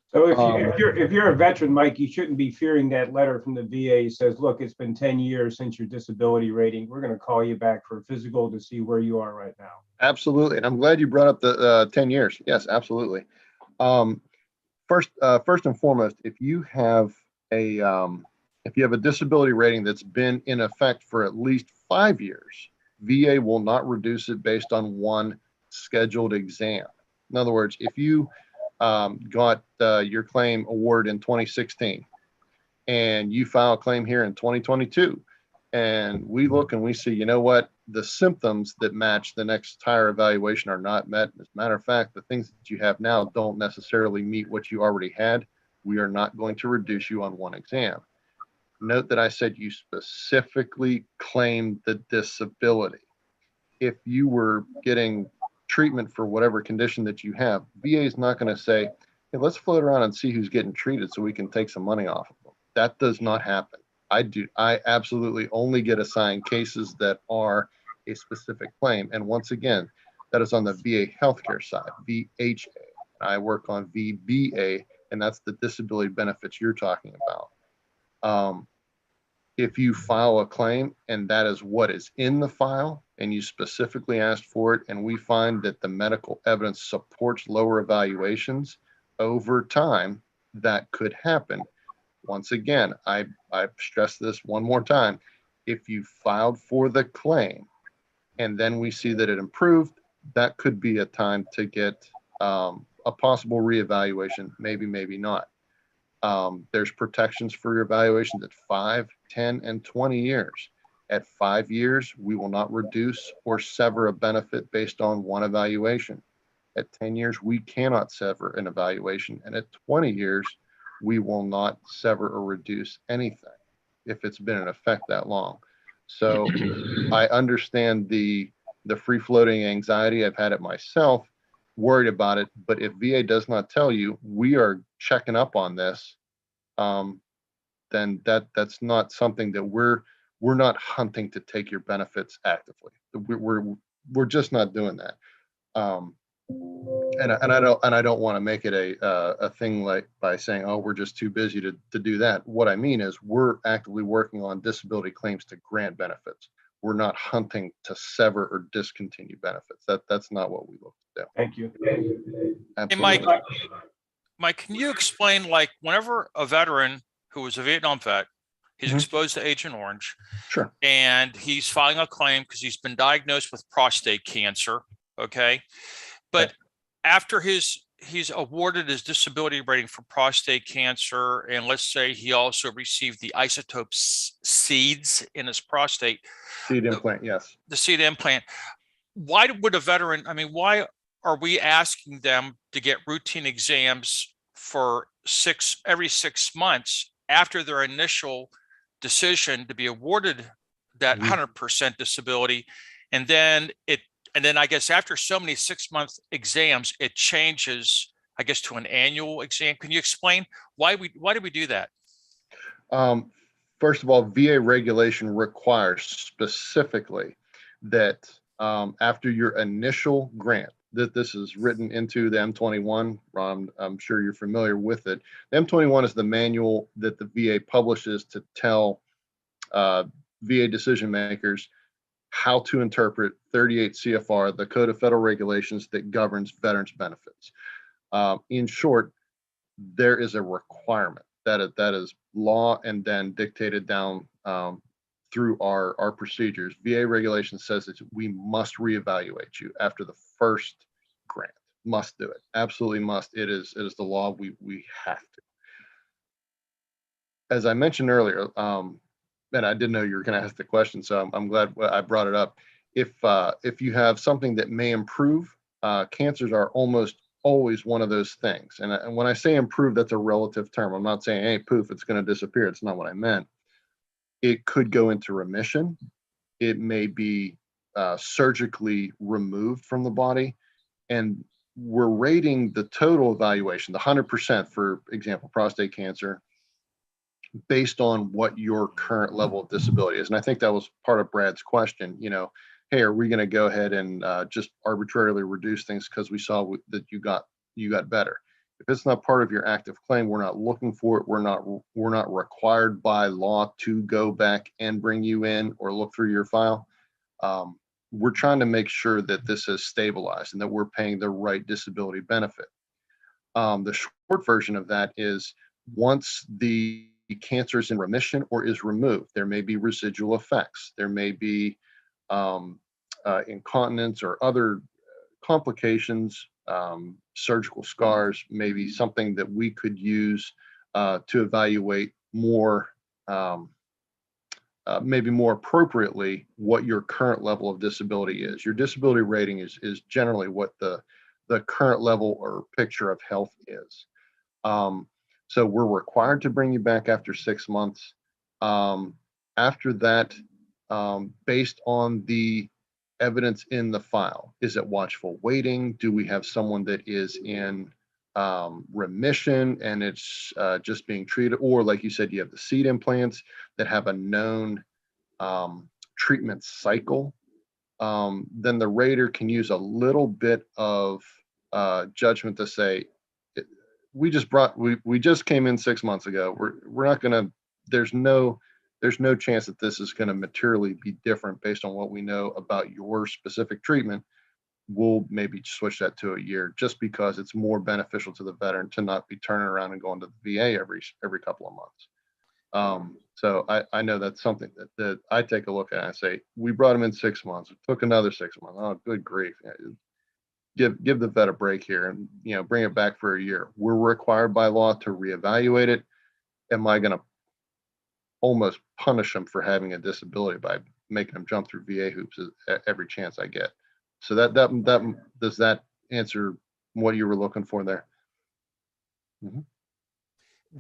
So if you're a veteran, Mike, you shouldn't be fearing that letter from the VA says, look, it's been 10 years since your disability rating. We're going to call you back for a physical to see where you are right now. Absolutely. And I'm glad you brought up the 10 years. Yes, absolutely. First and foremost, if you have a disability rating that's been in effect for at least 5 years, VA will not reduce it based on one scheduled exam. In other words, if you got your claim award in 2016 and you file a claim here in 2022, and we look and we see, you know what, the symptoms that match the next higher evaluation are not met. As a matter of fact, the things that you have now don't necessarily meet what you already had. We are not going to reduce you on one exam. Note that I said you specifically claimed the disability. If you were getting treatment for whatever condition that you have, VA is not going to say, hey, let's float around and see who's getting treated so we can take some money off of them. That does not happen. I absolutely only get assigned cases that are a specific claim. And once again, that is on the VA healthcare side, VHA. I work on VBA, and that's the disability benefits you're talking about. If you file a claim and that is what is in the file and you specifically asked for it, and we find that the medical evidence supports lower evaluations over time, that could happen. Once again, I stress this one more time. If you filed for the claim and then we see that it improved, that could be a time to get a possible reevaluation, maybe not. There's protections for your evaluations at 5, 10, and 20 years. At 5 years, we will not reduce or sever a benefit based on one evaluation. At 10 years, we cannot sever an evaluation. And at 20 years, we will not sever or reduce anything if it's been in effect that long. So I understand the free-floating anxiety. I've had it myself, worried about it. But if VA does not tell you, we are checking up on this, then that's not something that we're not hunting to take your benefits actively. We're just not doing that. And I don't want to make it a thing like by saying, oh, we're just too busy to do that. What I mean is we're actively working on disability claims to grant benefits. We're not hunting to sever or discontinue benefits. That's not what we look to do. Thank you. Hey, Mike, can you explain, like, whenever a veteran who was a Vietnam vet, he's exposed to Agent Orange, Sure, and he's filing a claim because he's been diagnosed with prostate cancer. Okay. But after he's awarded his disability rating for prostate cancer, and let's say he also received the isotope seeds in his prostate. seed implant, yes. The seed implant. Why would a veteran, why are we asking them to get routine exams for every 6 months after their initial decision to be awarded that 100% disability? And then I guess after so many 6-month exams, it changes, I guess, to an annual exam. Can you explain why do we do that? First of all, VA regulation requires specifically that after your initial grant, that this is written into the M21. I'm sure you're familiar with it. The M21 is the manual that the VA publishes to tell VA decision makers how to interpret 38 CFR, the Code of Federal Regulations that governs veterans benefits. In short, there is a requirement that is law and then dictated down through our procedures. VA regulation says that we must reevaluate you after the first grant. Must do it. Absolutely must. It is the law. We have to. As I mentioned earlier, and I didn't know you were going to ask the question, so I'm glad I brought it up. If you have something that may improve, cancers are almost always one of those things. And when I say improve, that's a relative term. I'm not saying, hey, poof, it's going to disappear. It's not what I meant. it could go into remission. It may be surgically removed from the body. And we're rating the total evaluation, the 100%, for example, prostate cancer, based on what your current level of disability is. And I think that was part of Brad's question, hey, are we going to go ahead and just arbitrarily reduce things because we saw that you got better? If it's not part of your active claim, we're not looking for it. We're not required by law to go back and bring you in or look through your file. We're trying to make sure that this is stabilized and that we're paying the right disability benefit. The short version of that is, once the cancer is in remission or is removed, there may be residual effects. There may be incontinence or other complications, surgical scars, maybe something that we could use to evaluate more, maybe more appropriately, what your current level of disability is. Your disability rating is generally what the current level or picture of health is. So we're required to bring you back after 6 months. After that, based on the evidence in the file, is it watchful waiting? Do we have someone that is in remission and it's just being treated? Or like you said, you have the seed implants that have a known treatment cycle. Then the rater can use a little bit of judgment to say, we just came in 6 months ago. We're not gonna, there's no chance that this is going to materially be different based on what we know about your specific treatment. We'll maybe switch that to a year, just because it's more beneficial to the veteran to not be turning around and going to the VA every couple of months. So I know that's something that I take a look at. I say, we brought him in 6 months. It took another 6 months. Oh, good grief. Give the vet a break here and, bring it back for a year. We're required by law to reevaluate it. Am I going to almost punish them for having a disability by making them jump through VA hoops every chance I get? So that does that answer what you were looking for there? Mm-hmm.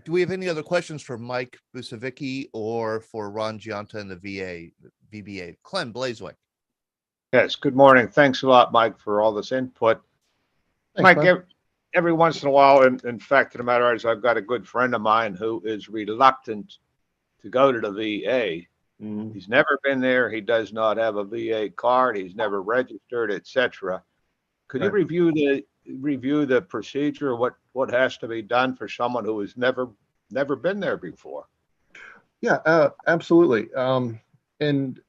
Do we have any other questions for Mike Busavicki or for Ron Giunta in the VBA? Clem Blazewick. Yes, good morning. Thanks a lot, Mike, for all this input. Thanks, Mike, every once in a while, in fact, the matter is, I've got a good friend of mine who is reluctant to go to the VA. Mm-hmm. He's never been there. He does not have a VA card. He's never registered, etc. Could you review the procedure? What has to be done for someone who has never been there before? Yeah, absolutely. And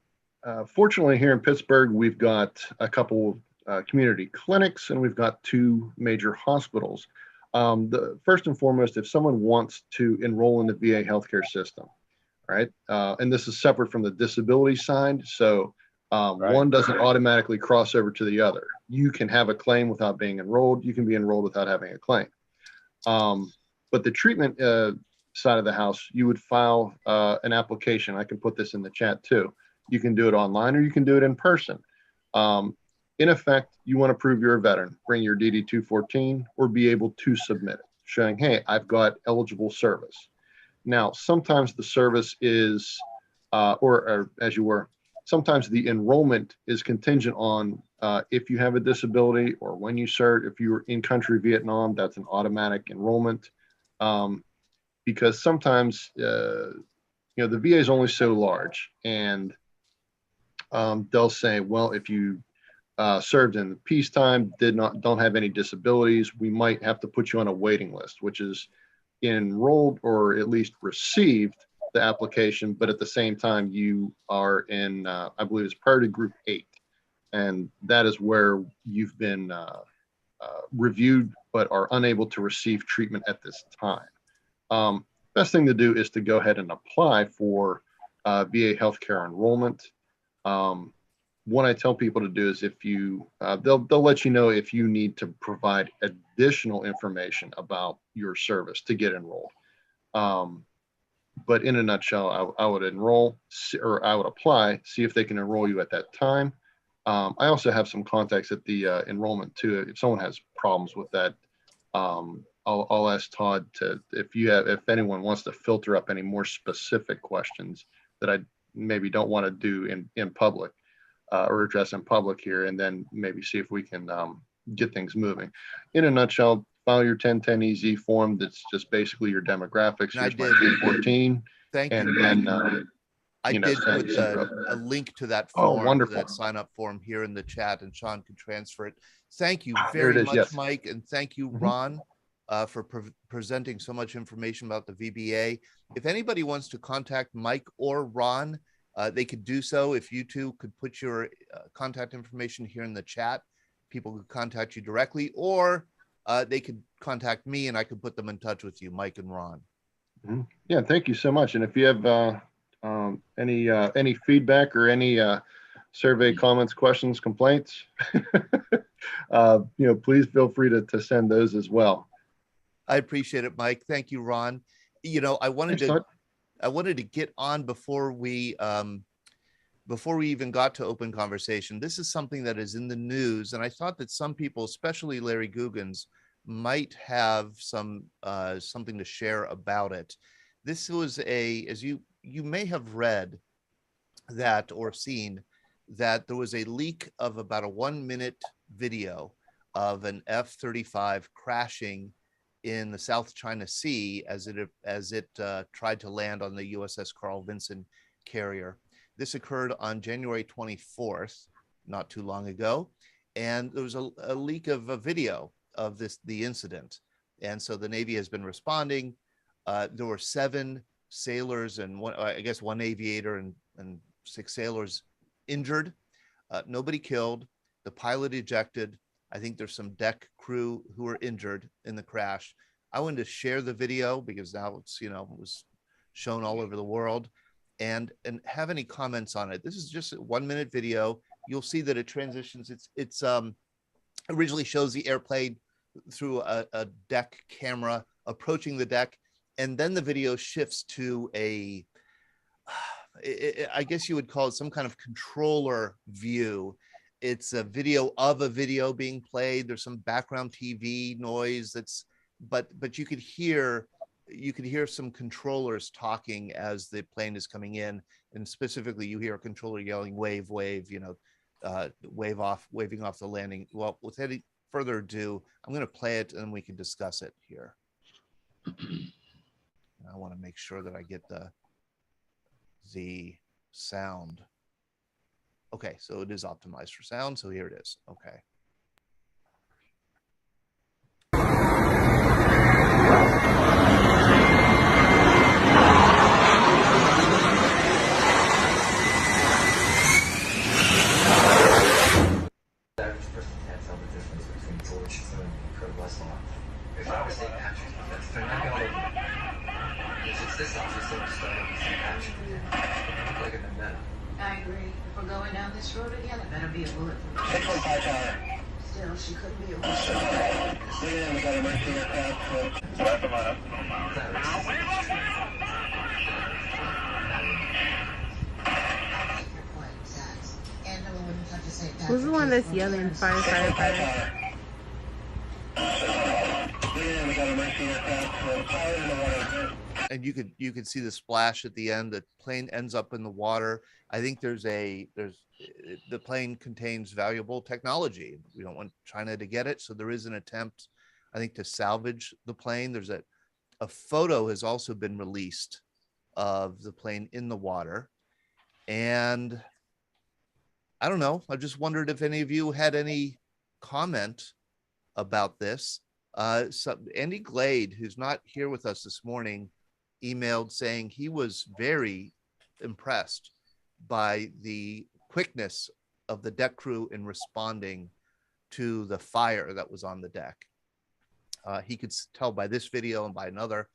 fortunately, here in Pittsburgh, we've got a couple community clinics and we've got 2 major hospitals. The first and foremost, if someone wants to enroll in the VA healthcare system, right? And this is separate from the disability side. So one doesn't automatically cross over to the other. You can have a claim without being enrolled. You can be enrolled without having a claim. But the treatment side of the house, you would file an application. I can put this in the chat too. You can do it online or you can do it in person. In effect, you want to prove you're a veteran, bring your DD-214 or be able to submit it, showing, hey, I've got eligible service. Now, sometimes the service is, or as you were, sometimes the enrollment is contingent on if you have a disability or when you served. If you were in country Vietnam, that's an automatic enrollment. Because sometimes, the VA is only so large, and they'll say, well, if you served in peacetime, don't have any disabilities, we might have to put you on a waiting list, which is enrolled or at least received the application, but at the same time you are in, I believe it's priority group 8, and that is where you've been reviewed but are unable to receive treatment at this time. Best thing to do is to go ahead and apply for VA healthcare enrollment. What I tell people to do is, if you, they'll let you know if you need to provide additional information about your service to get enrolled. But in a nutshell, I would enroll, or I would apply, see if they can enroll you at that time. I also have some contacts at the enrollment too. If someone has problems with that, I'll ask Todd to, if anyone wants to filter up any more specific questions, that I maybe don't want to do in public or address in public here, and then maybe see if we can get things moving. In a nutshell, file your 1010EZ form. That's just basically your demographics. And I Here's my did. 314. Thank you. And then I you know, did send- put send- a link to that Oh, form, to wonderful. that sign up form here in the chat, and Sean can transfer it. Thank you There it very is, much, yes. Mike, and thank you, Mhm. Ron, for presenting so much information about the VBA. If anybody wants to contact Mike or Ron, they could do so. If you two could put your contact information here in the chat, people could contact you directly, or they could contact me and I could put them in touch with you, Mike and Ron. Yeah, thank you so much. And if you have any feedback or any survey comments, questions, complaints, please feel free to send those as well. I appreciate it, Mike. Thank you, Ron. I wanted Thanks, to get on before we even got to open conversation. This is something that is in the news, and I thought that some people, especially Larry Guggens, might have something to share about it. This was as you may have read that or seen that there was a leak of about a 1-minute video of an F-35 crashing in the South China Sea as it tried to land on the USS Carl Vinson carrier. This occurred on January 24th, not too long ago, and there was a leak of a video of the incident. And so the Navy has been responding. There were 7 sailors and one aviator and 6 sailors injured. Nobody killed. The pilot ejected. I think there's some deck crew who were injured in the crash. I wanted to share the video because now it's, it was shown all over the world, and have any comments on it. This is just a 1-minute video. You'll see that it transitions. It's originally shows the airplane through a deck camera approaching the deck, and then the video shifts to I guess you would call it some kind of controller view. It's a video of a video being played. There's some background TV noise but you could hear some controllers talking as the plane is coming in, and specifically you hear a controller yelling wave, waving off the landing. Well, with any further ado, I'm going to play it and we can discuss it here. I want to make sure that I get the sound. Okay, so it is optimized for sound, so here it is. Okay. If I was St. Patrick, that's they're not gonna look. It's this office that started with St. Patrick. Like a vendetta. I agree. If we're going down this road again, it better be a bullet. 615 tower. Still, she couldn't be a bullet. Yeah, we got a mercy aircraft. Left them up. Who's the one that's yelling fire, fire, fire? And you could see the splash at the end. The plane ends up in the water. I think the plane contains valuable technology. We don't want China to get it, so there is an attempt, I think, to salvage the plane. There's a photo has also been released of the plane in the water, and I don't know. I just wondered if any of you had any comment about this. So Andy Glade, who's not here with us this morning, emailed saying he was very impressed by the quickness of the deck crew in responding to the fire that was on the deck. He could tell by this video and by another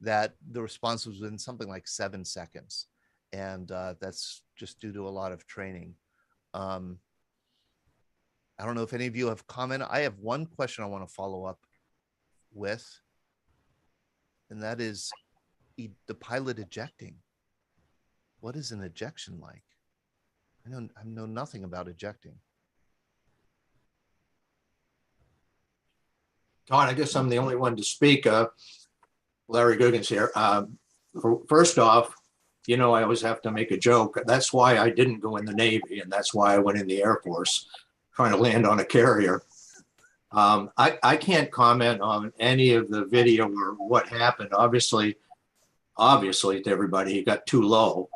that the response was within something like 7 seconds. And that's just due to a lot of training. I don't know if any of you have comment. I have one question I want to follow up with, and that is the pilot ejecting. What is an ejection like? I know nothing about ejecting. Don, I guess I'm the only one to speak. Larry Guggens here. First off, you know, I always have to make a joke. That's why I didn't go in the Navy, and that's why I went in the Air Force, trying to land on a carrier. I can't comment on any of the video or what happened. Obviously to everybody, he got too low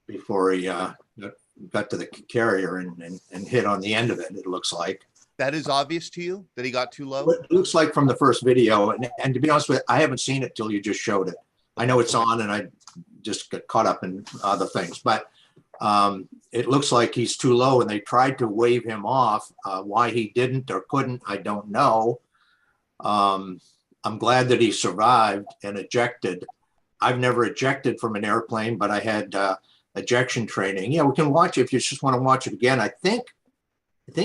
before he got to the carrier and hit on the end of it, it looks like. That is obvious to you that he got too low? It looks like from the first video. And to be honest with you, I haven't seen it till you just showed it. I know it's on and I just got caught up in other things, but it looks like he's too low and they tried to wave him off. Why he didn't or couldn't, I don't know. I'm glad that he survived and ejected. I've never ejected from an airplane, but I had ejection training. Yeah, we can watch it if you just want to watch it again. I think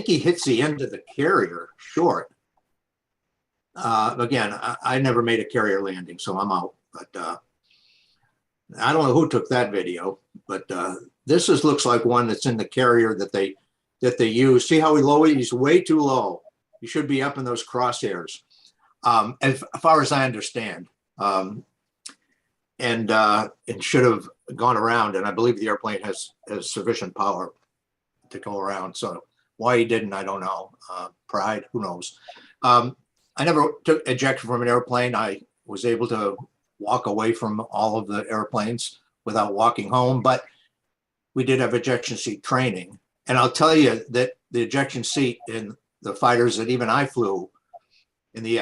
he hits the end of the carrier short. Again, I never made a carrier landing, so I'm out. But I don't know who took that video, but this looks like one that's in the carrier that they use. See how low he is? He's way too low. He should be up in those crosshairs, as far as I understand. And it should have gone around. And I believe the airplane has sufficient power to go around. So why he didn't, I don't know. Pride, who knows? I never took ejection from an airplane. I was able to walk away from all of the airplanes without walking home, but we did have ejection seat training. And I'll tell you that the ejection seat in the fighters that even I flew in the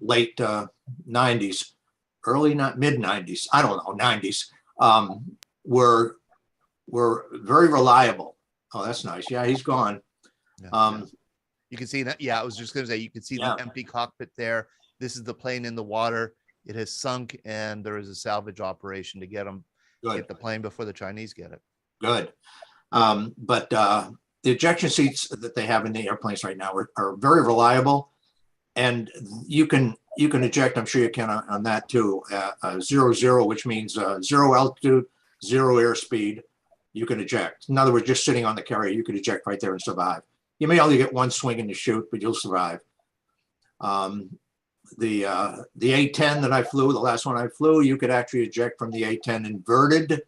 late 90s, early, not mid 90s, I don't know, 90s, were very reliable. Oh, that's nice. Yeah, he's gone. Yeah. You can see that. Yeah, I was just going to say, you can see the empty cockpit there. This is the plane in the water. It has sunk, and there is a salvage operation to get the plane before the Chinese get it. Good. But the ejection seats that they have in the airplanes right now are very reliable, and you can eject. I'm sure you can on that too. 0-0, which means 0 altitude, 0 airspeed. You can eject. In other words, just sitting on the carrier, you can eject right there and survive. You may only get one swing in the chute, but you'll survive. The A-10 that I flew, the last one I flew, you could actually eject from the A-10 inverted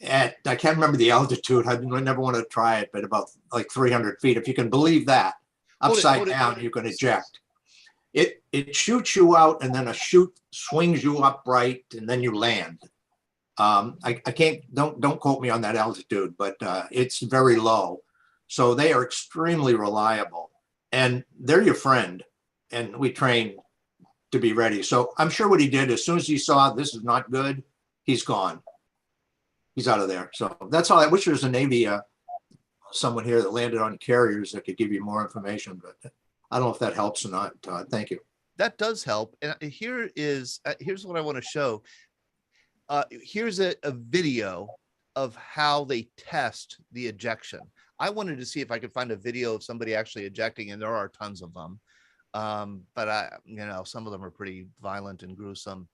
at, I can't remember the altitude. I never want to try it, but about like 300 feet. If you can believe that, upside down, you can eject. It shoots you out, and then a chute swings you upright, and then you land. I can't, don't quote me on that altitude, but it's very low. So they are extremely reliable, and they're your friend, and we train to be ready. So I'm sure what he did, as soon as he saw this is not good, he's gone. He's out of there. So that's all. I wish there was a Navy, someone here that landed on carriers that could give you more information, but I don't know if that helps or not. Thank you. That does help. And here's what I want to show. Here's a video of how they test the ejection. I wanted to see if I could find a video of somebody actually ejecting, and there are tons of them. But some of them are pretty violent and gruesome.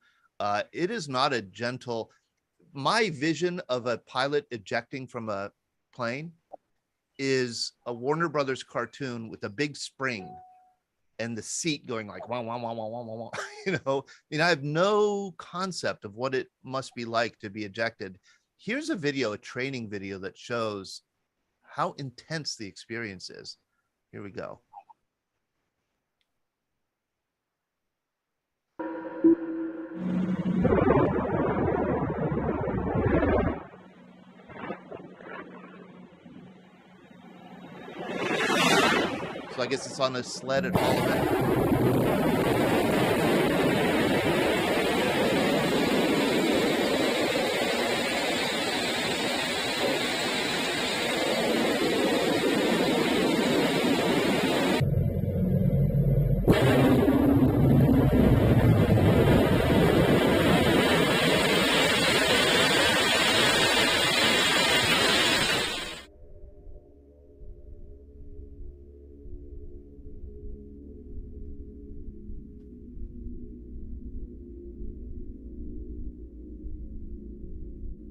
It is not a gentle. My vision of a pilot ejecting from a plane is a Warner Brothers cartoon with a big spring and the seat going like wah, wah, wah, wah, wah, wah, wah. I have no concept of what it must be like to be ejected. Here's a video, a training video that shows how intense the experience is. Here we go. So I guess it's on a sled at all of it.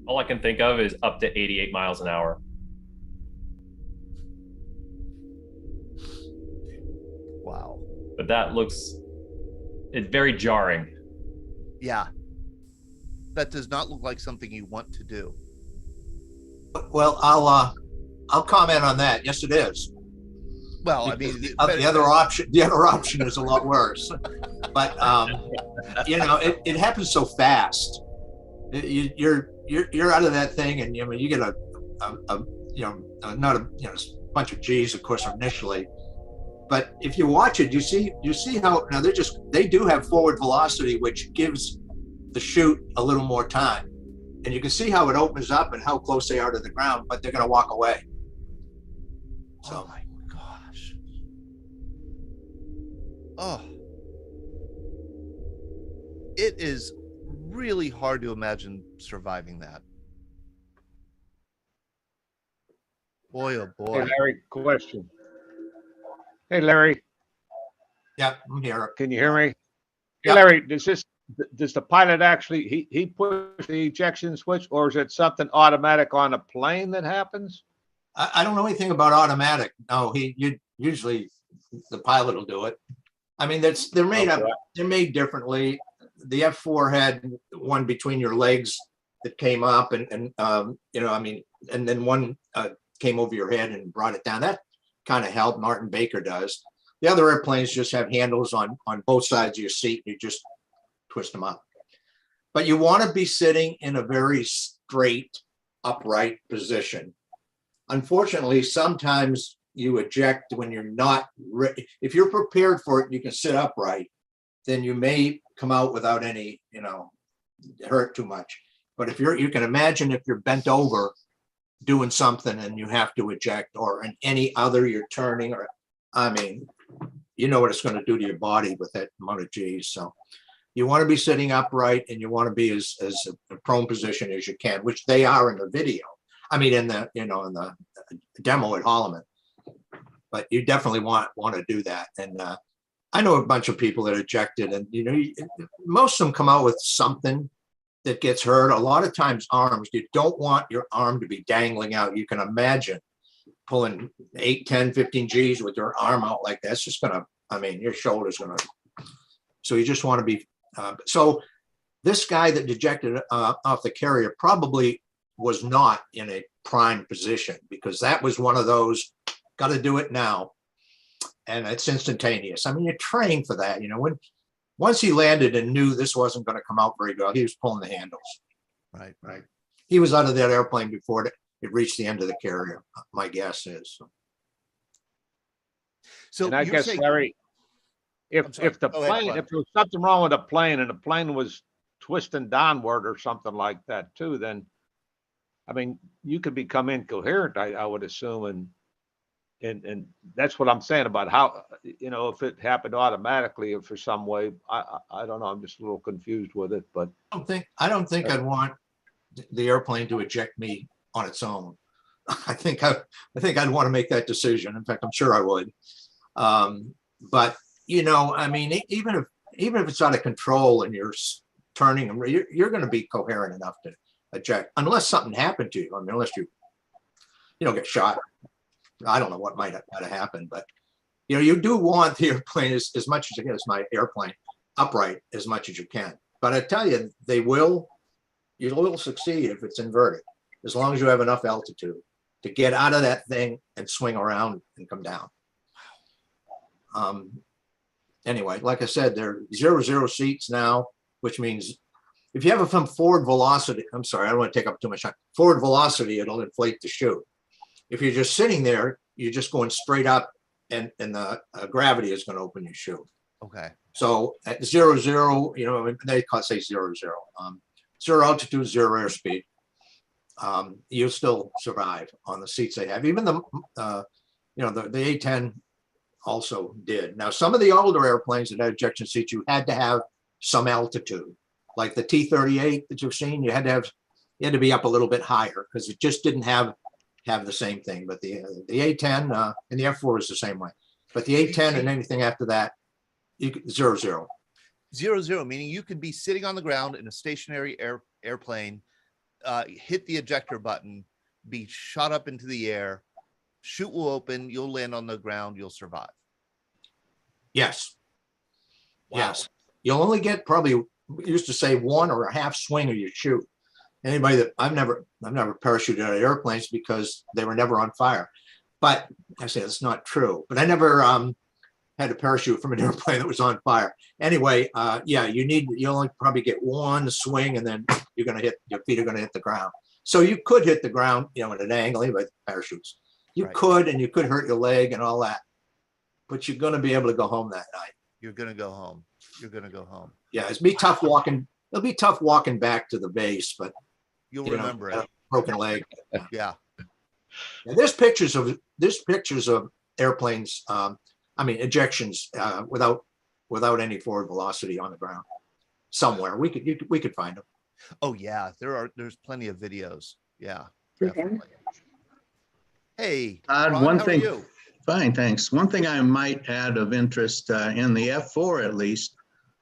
All I can think of is up to 88 miles an hour. Wow. But that looks, it's very jarring. Yeah. That does not look like something you want to do. Well, I'll comment on that. Yes, it is. Well, I mean, the other option is a lot worse. But you know, it happens so fast. You're out of that thing, and you know, you get a not a bunch of G's, of course, initially. But if you watch it, you see how now they do have forward velocity, which gives the chute a little more time, and you can see how it opens up and how close they are to the ground, but they're going to walk away. So. Oh my gosh. Oh. It is really hard to imagine surviving that. Boy, oh boy. Hey, Larry, question. Hey, Larry. Yeah, I'm here. Can you hear me? Hey, Yeah. Larry, does the pilot actually, he push the ejection switch, or is it something automatic on a plane that happens? I don't know anything about automatic. No, usually the pilot will do it. I mean, they're made up. They're made differently. The F4 had one between your legs that came up, and you know, I mean, and then one came over your head and brought it down. That kind of helped. Martin Baker does. The other airplanes just have handles on both sides of your seat. You just twist them up. But you want to be sitting in a very straight, upright position. Unfortunately, sometimes you eject when you're not ready. If you're prepared for it, you can sit upright, then you may come out without any, you know, hurt too much. But if you can imagine if you're bent over doing something and you have to eject, or in any other, you're turning, or, I mean, you know what it's going to do to your body with that amount of G's. So you want to be sitting upright, and you want to be as a prone position as you can, which they are in the video. I mean, in the, you know, in the demo at Holloman. But you definitely want to do that. And I know a bunch of people that ejected, and you know, most of them come out with something that gets hurt. A lot of times arms, you don't want your arm to be dangling out. You can imagine pulling 8, 10, 15 G's with your arm out like that. It's just gonna, I mean, your shoulder's gonna, so you just want to be, so this guy that ejected off the carrier probably was not in a prime position, because that was one of those, got to do it now. And it's instantaneous. I mean, you train for that, you know, once he landed and knew this wasn't going to come out very well, he was pulling the handles. Right. He was out of that airplane before it reached the end of the carrier. My guess is. So And I guess, Larry, if the plane, if there was something wrong with the plane and the plane was twisting downward or something like that too, then, I mean, you could become incoherent, I would assume, and that's what I'm saying about how, you know, if it happened automatically or for some way, I don't know. I'm just a little confused with it, but I don't think I'd want the airplane to eject me on its own. I think I'd want to make that decision. In fact, I'm sure I would. But you know, I mean, even if it's out of control and you're turning them, you're going to be coherent enough to eject, unless something happened to you. I mean, unless you don't get shot. I don't know what might have happened, but you know, you do want the airplane as much as you can, as my airplane, upright as much as you can. But I tell you, you will succeed if it's inverted, as long as you have enough altitude to get out of that thing and swing around and come down. Anyway, like I said, they're 0-0 seats now, which means if you have some forward velocity, I'm sorry, I don't want to take up too much time. Forward velocity, it'll inflate the chute. If you're just sitting there, you're just going straight up, and the gravity is going to open your chute. Okay. So at 0-0, you know, they say 0-0. Zero altitude, zero airspeed. You'll still survive on the seats they have. Even the A-10 also did. Now, some of the older airplanes that had ejection seats, you had to have some altitude, like the T-38 that you've seen. You had to be up a little bit higher, because it just didn't have the same thing. But the A-10 and the F4 is the same way. But the A-10 and anything after that, 0-0. 0-0, meaning you could be sitting on the ground in a stationary airplane, hit the ejector button, be shot up into the air, chute will open, you'll land on the ground, you'll survive. Yes. Wow. Yes. You'll only get probably used to say one or a half swing or you shoot. Anybody that I've never parachuted out of airplanes because they were never on fire. But I say that's not true. But I never had a parachute from an airplane that was on fire. Anyway, yeah, you only probably get one swing and then your feet are gonna hit the ground. So you could hit the ground, at an angle, with parachutes. You could, and you could hurt your leg and all that. But you're gonna be able to go home that night. You're gonna go home. You're gonna go home. Yeah, it'll be tough walking back to the base, but you'll remember it. Broken leg. Yeah. There's pictures of airplanes. Ejections without any forward velocity on the ground somewhere. We could find them. Oh yeah, there's plenty of videos. Yeah, definitely. Hey, Ron, one how thing. are you? Fine, thanks. One thing I might add of interest in the F4, at least,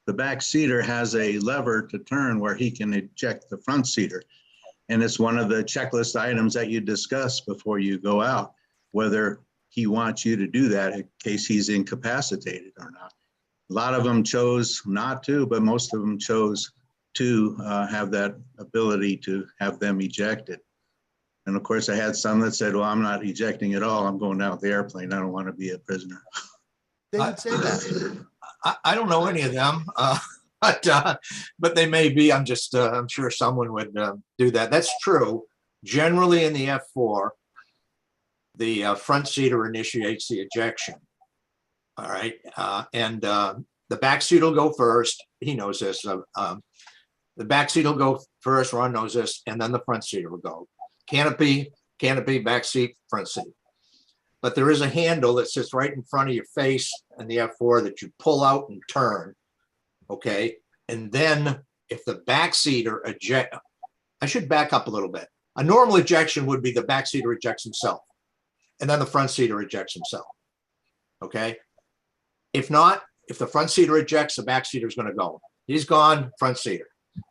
the back seater has a lever to turn where he can eject the front seater. And it's one of the checklist items that you discuss before you go out, whether he wants you to do that in case he's incapacitated or not. A lot of them chose not to, but most of them chose to have that ability to have them ejected. And of course, I had some that said, well, I'm not ejecting at all. I'm going down with the airplane. I don't want to be a prisoner. They would say that. I don't know any of them, but they may be. I'm sure someone would do that. That's true. Generally in the F4, the front seater initiates the ejection. All right. And the back seat will go first. He knows this. The back seat will go first. Ron knows this. And then the front seater will go. Canopy, back seat, front seat. But there is a handle that sits right in front of your face in the F4 that you pull out and turn. Okay. And then if the back seater eject, I should back up a little bit. A normal ejection would be the back seater ejects himself. And then the front seater ejects himself. Okay. If not, if the front seater ejects, the back seater is going to go. He's gone, front seater.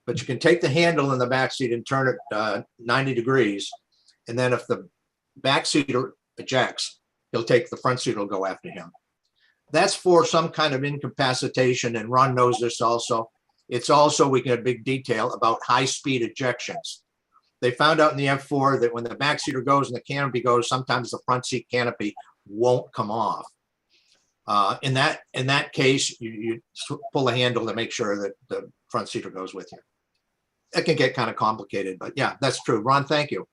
But you can take the handle in the back seat and turn it 90 degrees. And then if the back seater ejects, he'll take the front seater will go after him. That's for some kind of incapacitation. And Ron knows this also. It's also, we get a big detail about high speed ejections. They found out in the F4 that when the back seater goes and the canopy goes, sometimes the front seat canopy won't come off. In that case, you pull the handle to make sure that the front seater goes with you. It can get kind of complicated, but yeah, that's true. Ron, thank you.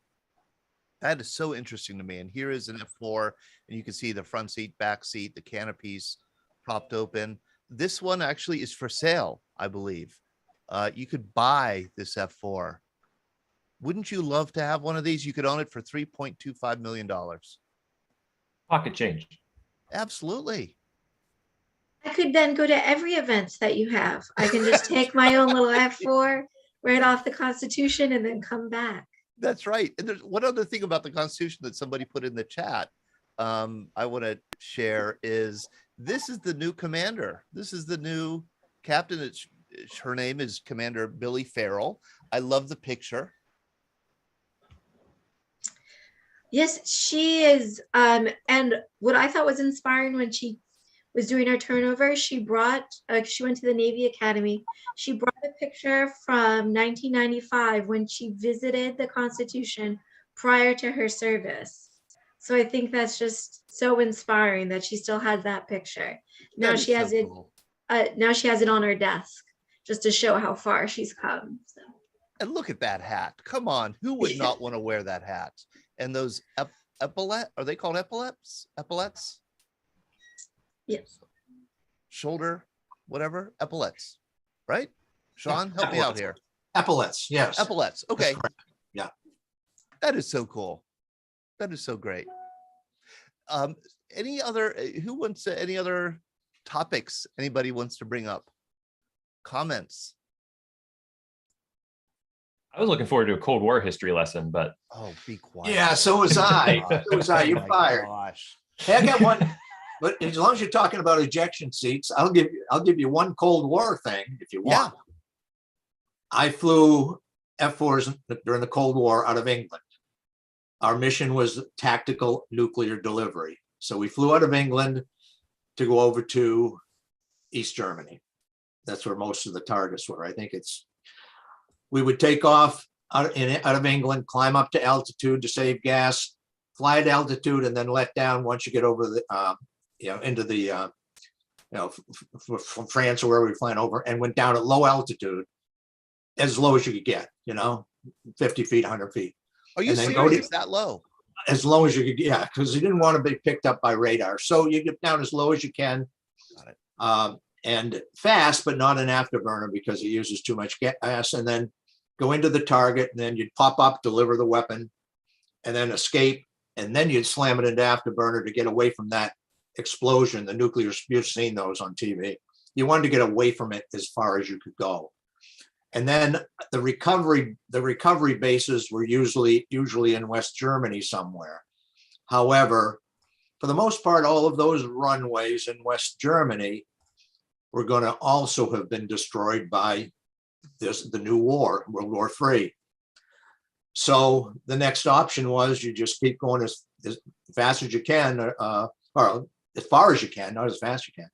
That is so interesting to me. And here is an F4, and you can see the front seat, back seat, the canopies propped open. This one actually is for sale, I believe. You could buy this F4. Wouldn't you love to have one of these? You could own it for $3.25 million. Pocket change. Absolutely. I could then go to every event that you have. I can just take my own little F4 right off the Constitution and then come back. That's right. And there's one other thing about the Constitution that somebody put in the chat I want to share is this is the new commander. This is the new captain. Her name is Commander Billy Farrell. I love the picture. Yes, she is. And what I thought was inspiring when she was doing her turnover, she went to the Navy Academy. She brought a picture from 1995 when she visited the Constitution prior to her service. So I think that's just so inspiring that she still has that picture. Now she has it. Now she has it on her desk just to show how far she's come. So. And look at that hat. Come on, who would not want to wear that hat? And those epaulette, are they called epaulets? Epaulets? Yes. Shoulder, whatever, epaulets, right? Sean, help me out here. Epaulets, yes. Epaulets, okay. Yeah. That is so cool. That is so great. Any other, any other topics anybody wants to bring up? Comments? I was looking forward to a Cold War history lesson, but oh, be quiet. Yeah, so was I. So was I. You're fired. Gosh. Hey, I got one. But as long as you're talking about ejection seats, I'll give you one Cold War thing if you want. Yeah. I flew F4s during the Cold War out of England. Our mission was tactical nuclear delivery. So we flew out of England to go over to East Germany. that's where most of the targets were. I think we would take off out of England, climb up to altitude to save gas, fly at altitude, and then let down once you get over the, into the, from France or wherever we flying over, and went down at low altitude, as low as you could get, 50 feet, 100 feet. Are you serious? That low? As low as you could, yeah, because you didn't want to be picked up by radar. So you get down as low as you can. Got it. And fast, but not an afterburner because it uses too much gas, and then go into the target, and then you'd pop up, deliver the weapon, and then escape, and then you'd slam it into afterburner to get away from that explosion, the nuclear, you've seen those on TV. You wanted to get away from it as far as you could go. And then the recovery bases were usually in West Germany somewhere. However, for the most part, all of those runways in West Germany were going to also have been destroyed by the new war, World War III. So the next option was you just keep going as fast as you can, or as far as you can, not as fast as you can.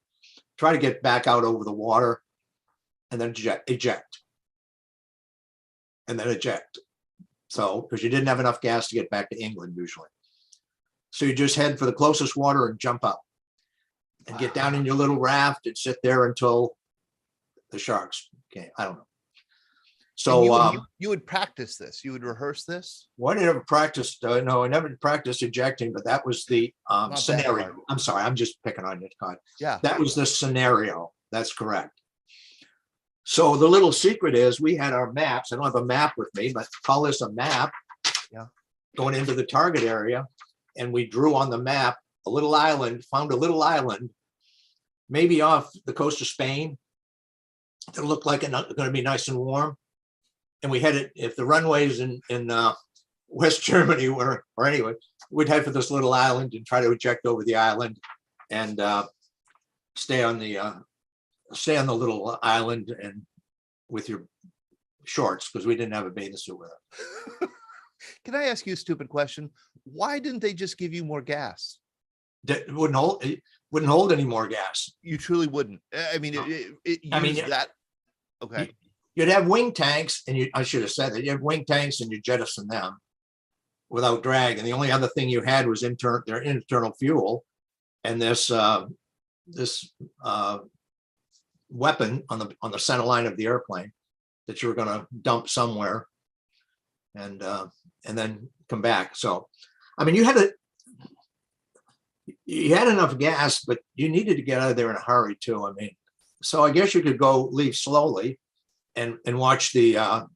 Try to get back out over the water, and then eject. And then eject. So, because you didn't have enough gas to get back to England usually. So you just head for the closest water and jump out. And get down in your little raft and sit there until the sharks came. I don't know. So you would practice this. You would rehearse this. Well, I never practiced. No, I never practiced ejecting, but that was the scenario. I'm sorry, I'm just picking on you, Todd. Yeah, that was the scenario. That's correct. So the little secret is we had our maps. I don't have a map with me, but call this a map. Yeah. Going into the target area, and we drew on the map a little island, found a little island, maybe off the coast of Spain. That looked like it's going to be nice and warm. And we headed, if the runways in West Germany were, or anyway, we'd head for this little island and try to eject over the island and stay on the little island and with your shorts, because we didn't have a bathing suit with us. Can I ask you a stupid question? Why didn't they just give you more gas? It wouldn't hold any more gas. You truly wouldn't. I mean, that. Okay. You'd have wing tanks, and I should have said that you have wing tanks, and you jettison them without drag. And the only other thing you had was their internal fuel, and this weapon on the center line of the airplane that you were going to dump somewhere, and then come back. So, I mean, you had enough gas, but you needed to get out of there in a hurry too. I mean, so I guess you could leave slowly and watch the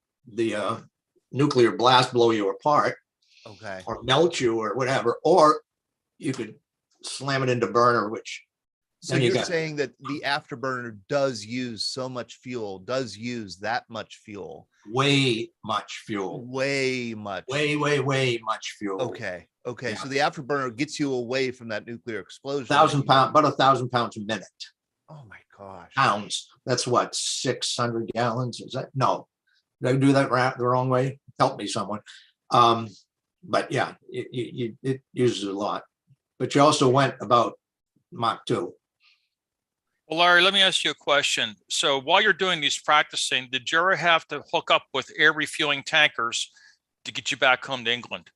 nuclear blast blow you apart, okay, or melt you or whatever, or you could slam it into burner, which. So you're saying that the afterburner does use so much fuel, does use that much fuel? Way much fuel. Way much fuel. Okay. Yeah. So the afterburner gets you away from that nuclear explosion. 1,000 pounds, about 1,000 pounds a minute. Oh my gosh. Pounds. That's what, 600 gallons? Is that? No. Did I do that the wrong way? Help me, someone. But yeah, it uses a lot. But you also went about Mach 2. Well, Larry, let me ask you a question. So while you're doing these practicing, did you ever have to hook up with air refueling tankers to get you back home to England?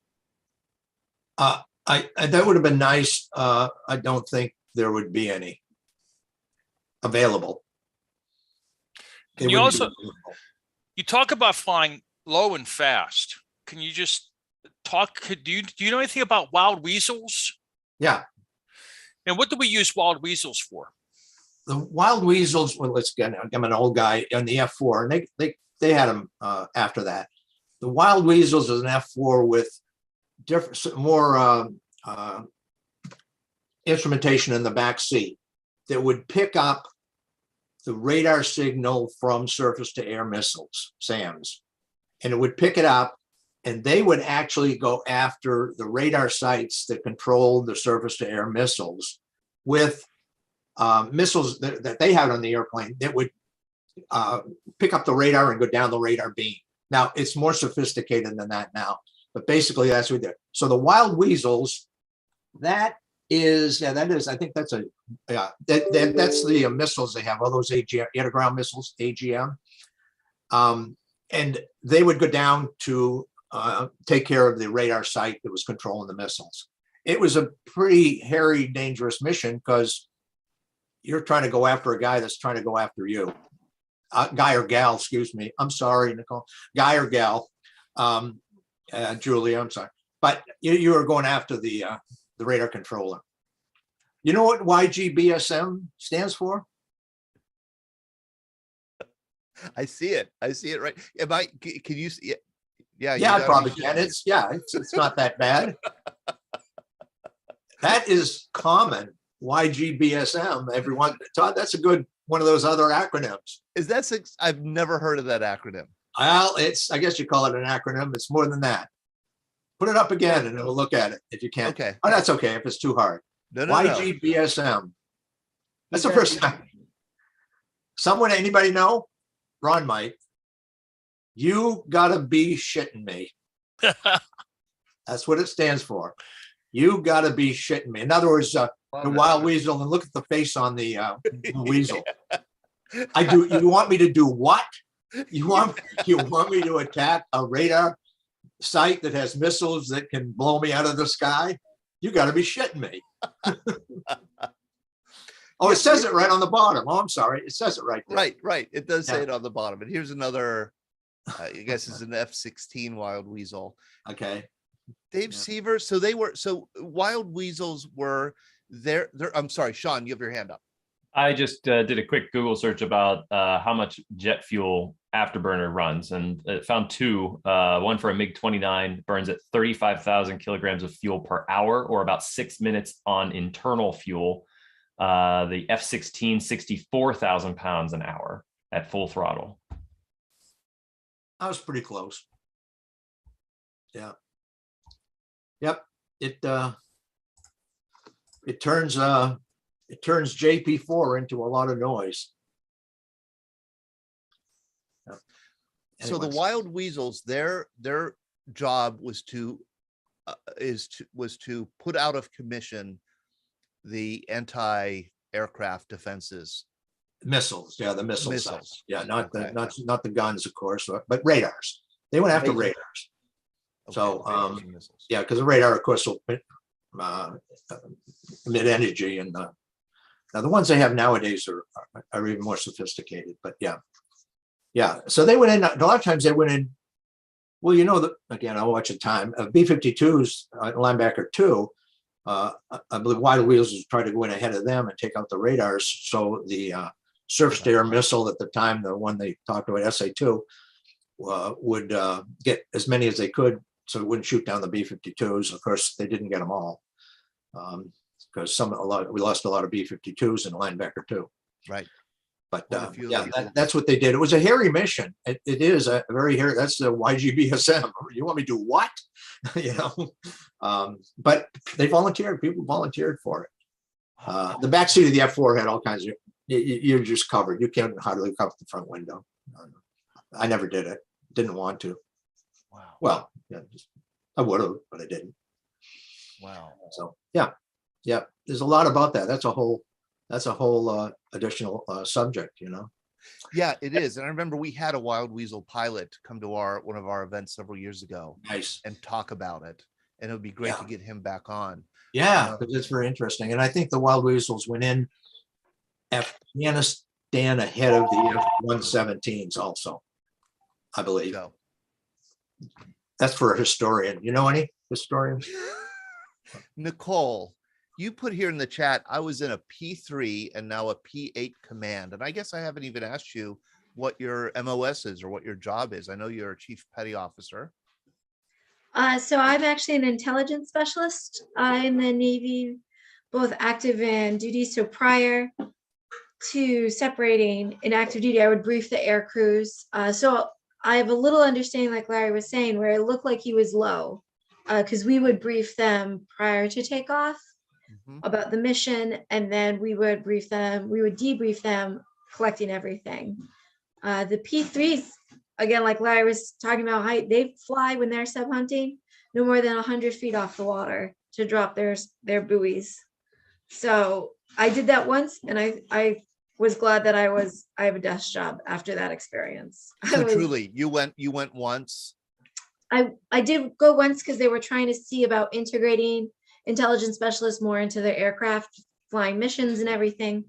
That would have been nice. I don't think there would be any available. Can you also, you talk about flying low and fast. Can you just talk, do you know anything about wild weasels? Yeah. And what do we use wild weasels for? The wild weasels, well, I'm an old guy on the F4, and they had them after that. The wild weasels is an F4 with more instrumentation in the back seat that would pick up the radar signal from surface to air missiles, SAMs, and it would pick it up, and they would actually go after the radar sites that control the surface to air missiles with missiles that they had on the airplane that would pick up the radar and go down the radar beam. Now, it's more sophisticated than that now, but basically that's what we did. So the wild weasels, that I think that's that's the missiles they have, all those AGM, air-to-ground missiles, AGM. And they would go down to take care of the radar site that was controlling the missiles. It was a pretty hairy, dangerous mission because you're trying to go after a guy that's trying to go after you. Guy or gal, excuse me. I'm sorry, Nicole. Guy or gal, Julia, I'm sorry. But you were going after the radar controller. You know what YGBSM stands for? I see it. I see it right. Can you see it? Yeah. Yeah, I probably can. It's not that bad. That is common. YGBSM. Everyone, Todd, that's a good one of those other acronyms. Is that six? I've never heard of that acronym. Well, I guess you call it an acronym. It's more than that. Put it up again and we'll look at it if you can. Okay. Oh, that's okay if it's too hard. No. YGBSM. That's the first time. Anybody know? Ron might. You gotta be shitting me. That's what it stands for. You gotta be shitting me. In other words, the wild weasel, and look at the face on the weasel. You want me to do what? You want me to attack a radar site that has missiles that can blow me out of the sky? You gotta be shitting me. Oh, it says it right on the bottom. Oh, I'm sorry. It says it right there. Right. It does say it on the bottom. And here's another, I guess it's an F-16 wild weasel. Okay. Dave Seaver. So wild weasels were there. I'm sorry, Sean, you have your hand up. I just did a quick Google search about how much jet fuel Afterburner runs, and it found two. One for a MiG-29 burns at 35,000 kilograms of fuel per hour, or about 6 minutes on internal fuel. The F-16, 64,000 pounds an hour at full throttle. I was pretty close. Yeah. Yep. It turns JP4 into a lot of noise. Yeah. So the wild weasels, their job was to put out of commission the anti-aircraft defenses. Missiles, yeah, the missiles. Yeah, not Okay. the guns, of course, but radars. They went after radars. Okay, So radars and missiles. yeah, because the radar, of course, will emit energy, and now the ones they have nowadays are even more sophisticated. But yeah. So they went in. A lot of times they went in. Well, again, I'll watch the time. B-52s, linebacker 2. I believe Wild Weasels tried to go in ahead of them and take out the radars. So the surface-to-air missile at the time, the one they talked about, SA-2, would get as many as they could, so it wouldn't shoot down the B-52s. Of course, they didn't get them all, because we lost a lot of B-52s in linebacker 2. Right. But that's what they did. It was a hairy mission. It is a very hairy. That's the YGBSM. You want me to do what? But they volunteered. People volunteered for it. The back seat of the F4 had all kinds of. You're just covered. You can't hardly cover the front window. I never did it. Didn't want to. Wow. Well, yeah, I would have, but I didn't. Wow. So yeah. There's a lot about that. That's a whole additional subject, Yeah, it is. And I remember we had a wild weasel pilot come to one of our events several years ago. Nice. And talk about it. And it would be great to get him back on. Yeah, because it's very interesting. And I think the wild weasels went in Afghanistan ahead of the F-117s also, I believe. So. That's for a historian. You know any historians? Nicole, you put here in the chat, I was in a P3 and now a P8 command. And I guess I haven't even asked you what your MOS is or what your job is. I know you're a chief petty officer. So I'm actually an intelligence specialist in the Navy, both active and duty. So prior to separating in active duty, I would brief the air crews. So I have a little understanding, like Larry was saying, where it looked like he was low, because we would brief them prior to takeoff about the mission, and then we would debrief them, collecting everything. The P3s, again, like Larry was talking about height, they fly when they're sub hunting no more than 100 feet off the water to drop their buoys. So I did that once, and I was glad that I have a desk job after that experience. So truly, you went once. I did go once because they were trying to see about integrating intelligence specialists more into their aircraft flying missions and everything.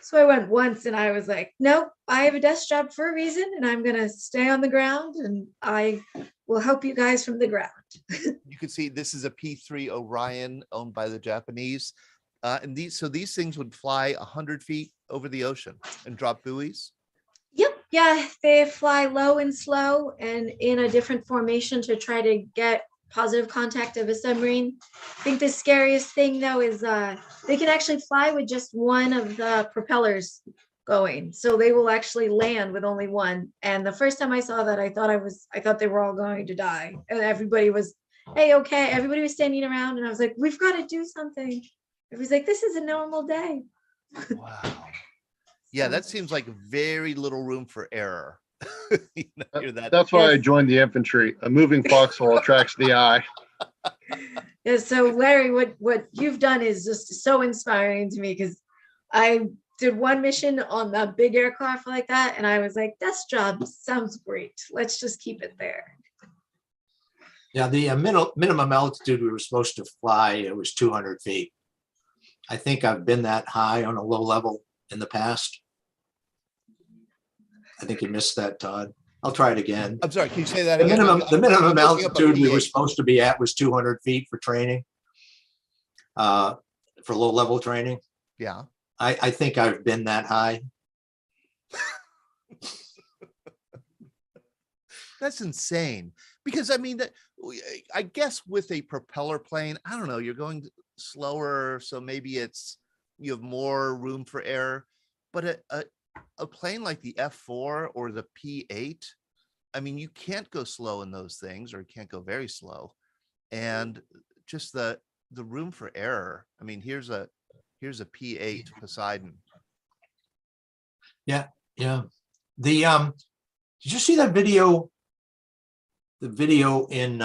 So I went once and I was like, nope, I have a desk job for a reason, and I'm going to stay on the ground, and I will help you guys from the ground. You can see this is a P-3 Orion owned by the Japanese. And these things would fly 100 feet over the ocean and drop buoys. Yep. Yeah. They fly low and slow and in a different formation to try to get positive contact of a submarine. I think the scariest thing though is they can actually fly with just one of the propellers going. So they will actually land with only one. And the first time I saw that, I thought they were all going to die. And everybody was, hey, okay. Everybody was standing around and I was like, we've got to do something. It was like, this is a normal day. Wow. Yeah, that seems like very little room for error. That's why I joined the infantry. A moving foxhole attracts the eye. Yeah, so Larry, what you've done is just so inspiring to me, because I did one mission on the big aircraft like that, and I was like, desk job sounds great. Let's just keep it there. Yeah, the minimum altitude we were supposed to fly, it was 200 feet. I think I've been that high on a low level in the past. I think you missed that, Todd. I'll try it again. I'm sorry, can you say that The again? minimum altitude we were supposed to be at was 200 feet for training, for low level training. Yeah. I think I've been that high. That's insane. Because I mean, I guess with a propeller plane, I don't know, you're going slower, so maybe you have more room for error. But a plane like the F4 or the P8, I mean, you can't go slow in those things, or you can't go very slow. And just the room for error. I mean, here's a P8 Poseidon. Yeah. Did you see that video? The video in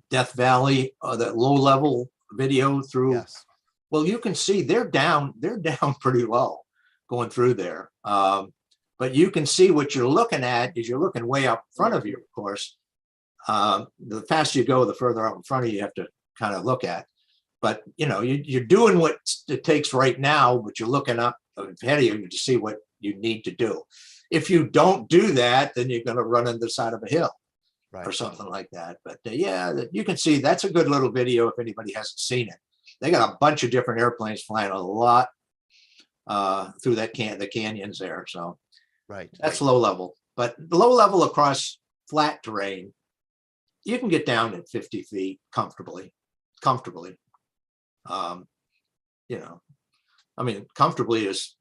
Death Valley, that low level video through. Yes. Well, you can see they're down pretty low going through there. But you can see what you're looking at is you're looking way up in front of you, of course. The faster you go, the further out in front of you have to kind of look at. But you're doing what it takes right now, but you're looking up ahead of you to see what you need to do. If you don't do that, then you're going to run into the side of a hill, right, or something like that. But yeah, you can see that's a good little video if anybody hasn't seen it. They got a bunch of different airplanes flying a lot through the canyons there. So right, that's low level. But the low level across flat terrain, you can get down at 50 feet comfortably. I mean, comfortably is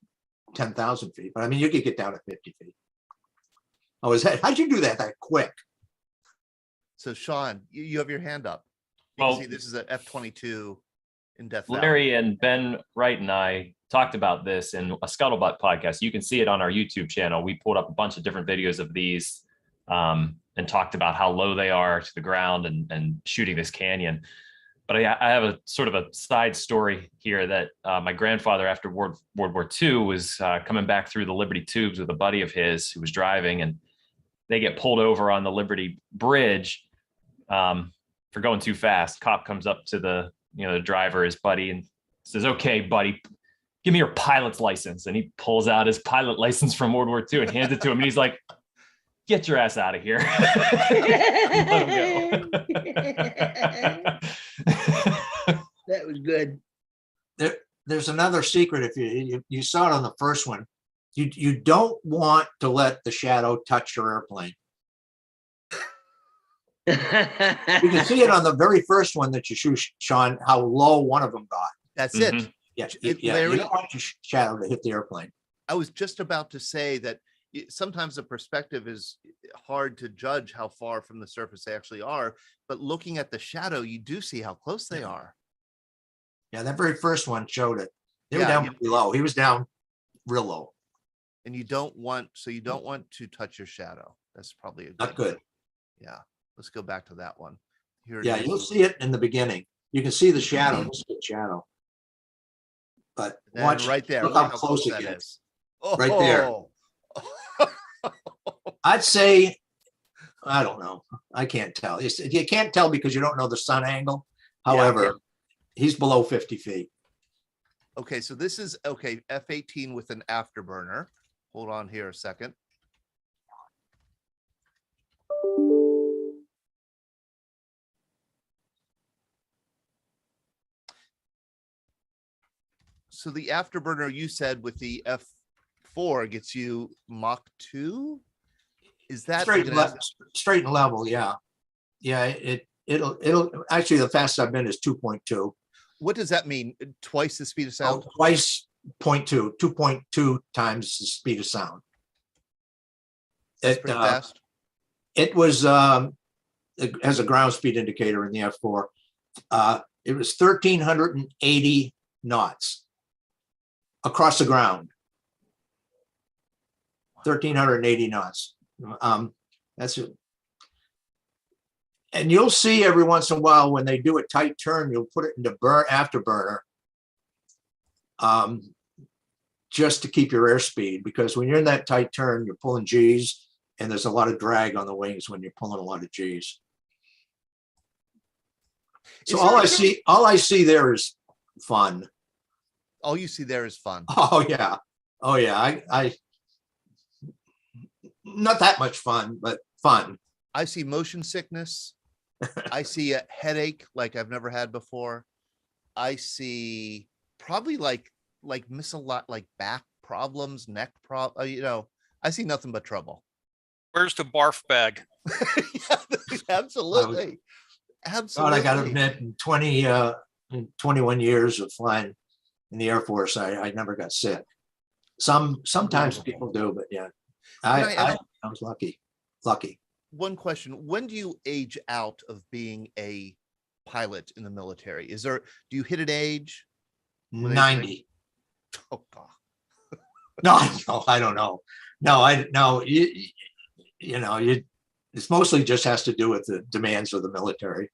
10,000 feet, but I mean, you could get down at 50 feet. Oh, how'd you do that quick? So Sean, you have your hand up. You can see this is an F-22 in Death Valley. Larry and Ben Wright and I talked about this in a Scuttlebutt podcast. You can see it on our YouTube channel. We pulled up a bunch of different videos of these and talked about how low they are to the ground and shooting this canyon. But I have a sort of a side story here that my grandfather, after World War II, was coming back through the Liberty tubes with a buddy of his who was driving, and they get pulled over on the Liberty Bridge for going too fast. Cop comes up to the driver, his buddy, and says, "Okay, buddy, give me your pilot's license." And he pulls out his pilot license from World War II and hands it to him. And he's like, "Get your ass out of here." Let him go. That was good. There's another secret. If you saw it on the first one, you don't want to let the shadow touch your airplane. You can see it on the very first one that you shoot, Sean, how low one of them got. That's it. Yeah, you don't want your shadow to hit the airplane. I was just about to say that sometimes the perspective is hard to judge how far from the surface they actually are, but looking at the shadow, you do see how close they are. Yeah, that very first one showed it. They were down pretty low. He was down real low. And you don't want to touch your shadow. That's probably not good. Yeah. Let's go back to that one. Here you'll see it in the beginning. You can see the shadow, it's a good shadow. But And watch, right there, look look how how close it that gets. is. Right there. Oh. I'd say, I don't know. I can't tell. You can't tell because you don't know the sun angle. However, he's below 50 feet. Okay, so this is okay. F-18 with an afterburner. Hold on here a second. So the afterburner you said with the F4 gets you Mach 2? Is that Straight and level? Yeah, yeah. It'll actually, the fastest I've been is 2.2. What does that mean? Twice the speed of sound? Twice 0.2, 2.2 times the speed of sound. That's pretty fast. It was it has a ground speed indicator in the F4. It was 1,380 knots across the ground. 1,380 knots. That's it. And you'll see every once in a while when they do a tight turn, you'll put it into afterburner, just to keep your airspeed, because when you're in that tight turn, you're pulling G's, and there's a lot of drag on the wings when you're pulling a lot of G's. So all I see there is fun. All you see there is fun. Oh yeah, oh yeah. I not that much fun, but fun. I see motion sickness. I see a headache like I've never had before. I see probably miss a lot, like back problems, neck problem. I see nothing but trouble. Where's the barf bag? Absolutely. Absolutely. God, I got to admit, in 21 years of flying in the Air Force, I never got sick. Sometimes people do, but yeah, I was lucky. One question: when do you age out of being a pilot in the military? Do you hit an age? 90. Oh God. No, I don't know. No, it's mostly just has to do with the demands of the military.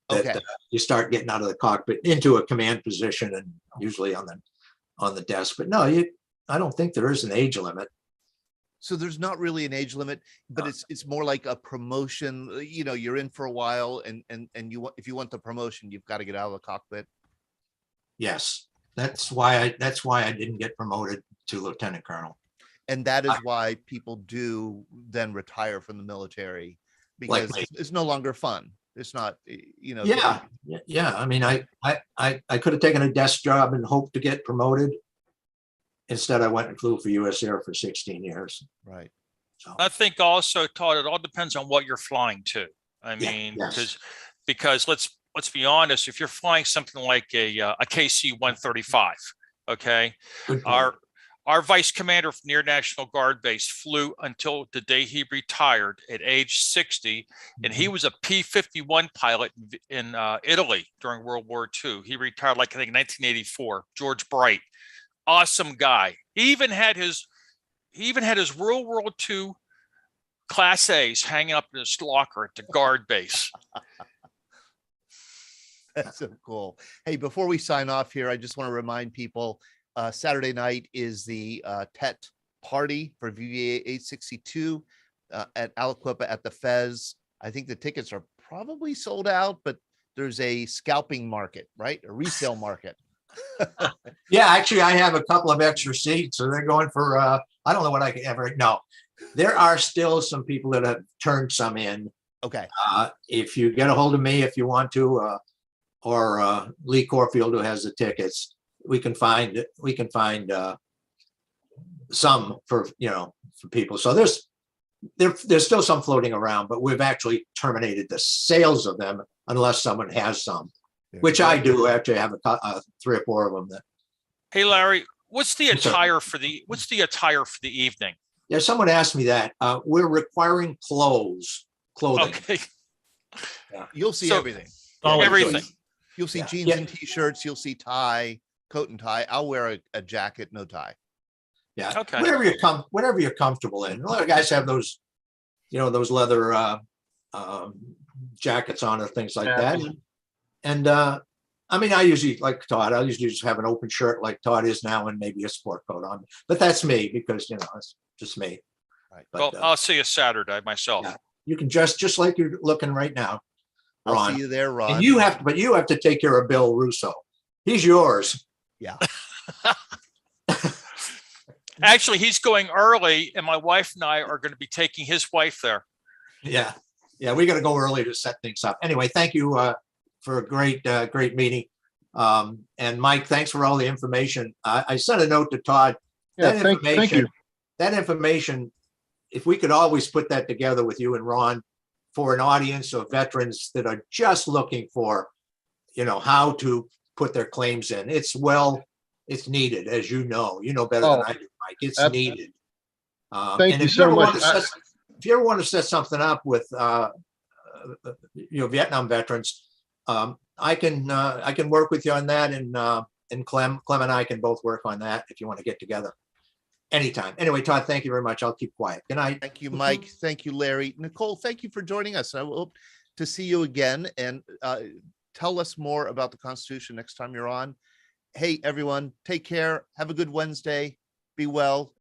That you start getting out of the cockpit into a command position, and usually on the desk. But no, I don't think there is an age limit. So there's not really an age limit, but it's more like a promotion. You're in for a while, and if you want the promotion, you've got to get out of the cockpit. Yes, that's why I didn't get promoted to lieutenant colonel. And that is why people do then retire from the military, because it's no longer fun. It's not, Yeah. I mean, I could have taken a desk job and hoped to get promoted. Instead, I went and flew for U.S. Air for 16 years. Right. So I think also, Todd, it all depends on what you're flying to. I mean, because let's be honest, if you're flying something like a KC-135, okay, our vice commander from the Air National Guard base flew until the day he retired at age 60, and he was a P-51 pilot in Italy during World War II. He retired, I think, 1984. George Bright, awesome guy. He even had his World War II Class A's hanging up in his locker at the Guard base. That's so cool. Hey, before we sign off here, I just want to remind people. Saturday night is the TET party for VBA 862 at Aliquippa at the Fez. I think the tickets are probably sold out, but there's a scalping market, right? A resale market. Yeah, actually, I have a couple of extra seats, so they're going for, I don't know what I can ever, no. There are still some people that have turned some in. Okay. If you get a hold of me, if you want to, or Lee Corfield, who has the tickets, we can find some for people. So there's still some floating around, but we've actually terminated the sales of them unless someone has some, which I do actually have 3 or 4 of them. Hey Larry, what's the attire for the evening? Yeah, someone asked me that. We're requiring clothing. Okay. Yeah. You'll see everything. Everything. You'll see jeans and t-shirts. You'll see tie. Coat and tie. I'll wear a jacket, no tie. Yeah. Okay. Whatever you're comfortable in. A lot of guys have those, those leather jackets on or things like that. And I mean, I usually, like Todd, I usually just have an open shirt like Todd is now and maybe a sport coat on. But that's me because, you know, it's just me. Right. But, Well, I'll see you Saturday myself. yeah, you can dress just like you're looking right now, I'll Ron. see you there, Ron. And you have to, but you have to take care of Bill Russo. He's yours. Yeah. Actually, he's going early, and my wife and I are going to be taking his wife there. Yeah. Yeah. We got to go early to set things up. Anyway, thank you for a great meeting. And Mike, thanks for all the information. I sent a note to Todd. Yeah, That thank you. That information, if we could always put that together with you and Ron for an audience of veterans that are just looking for, you know, how to put their claims in. It's needed, as you know better than I do, Mike. It's needed. Thank you so much. If you ever want to set something up with, Vietnam veterans, I can work with you on that, and Clem and I can both work on that if you want to get together anytime. Anyway, Todd, thank you very much. I'll keep quiet. Good night. Thank you, Mike. Thank you, Larry. Nicole, thank you for joining us. I hope to see you again and tell us more about the Constitution next time you're on. Hey, everyone, take care. Have a good Wednesday. Be well.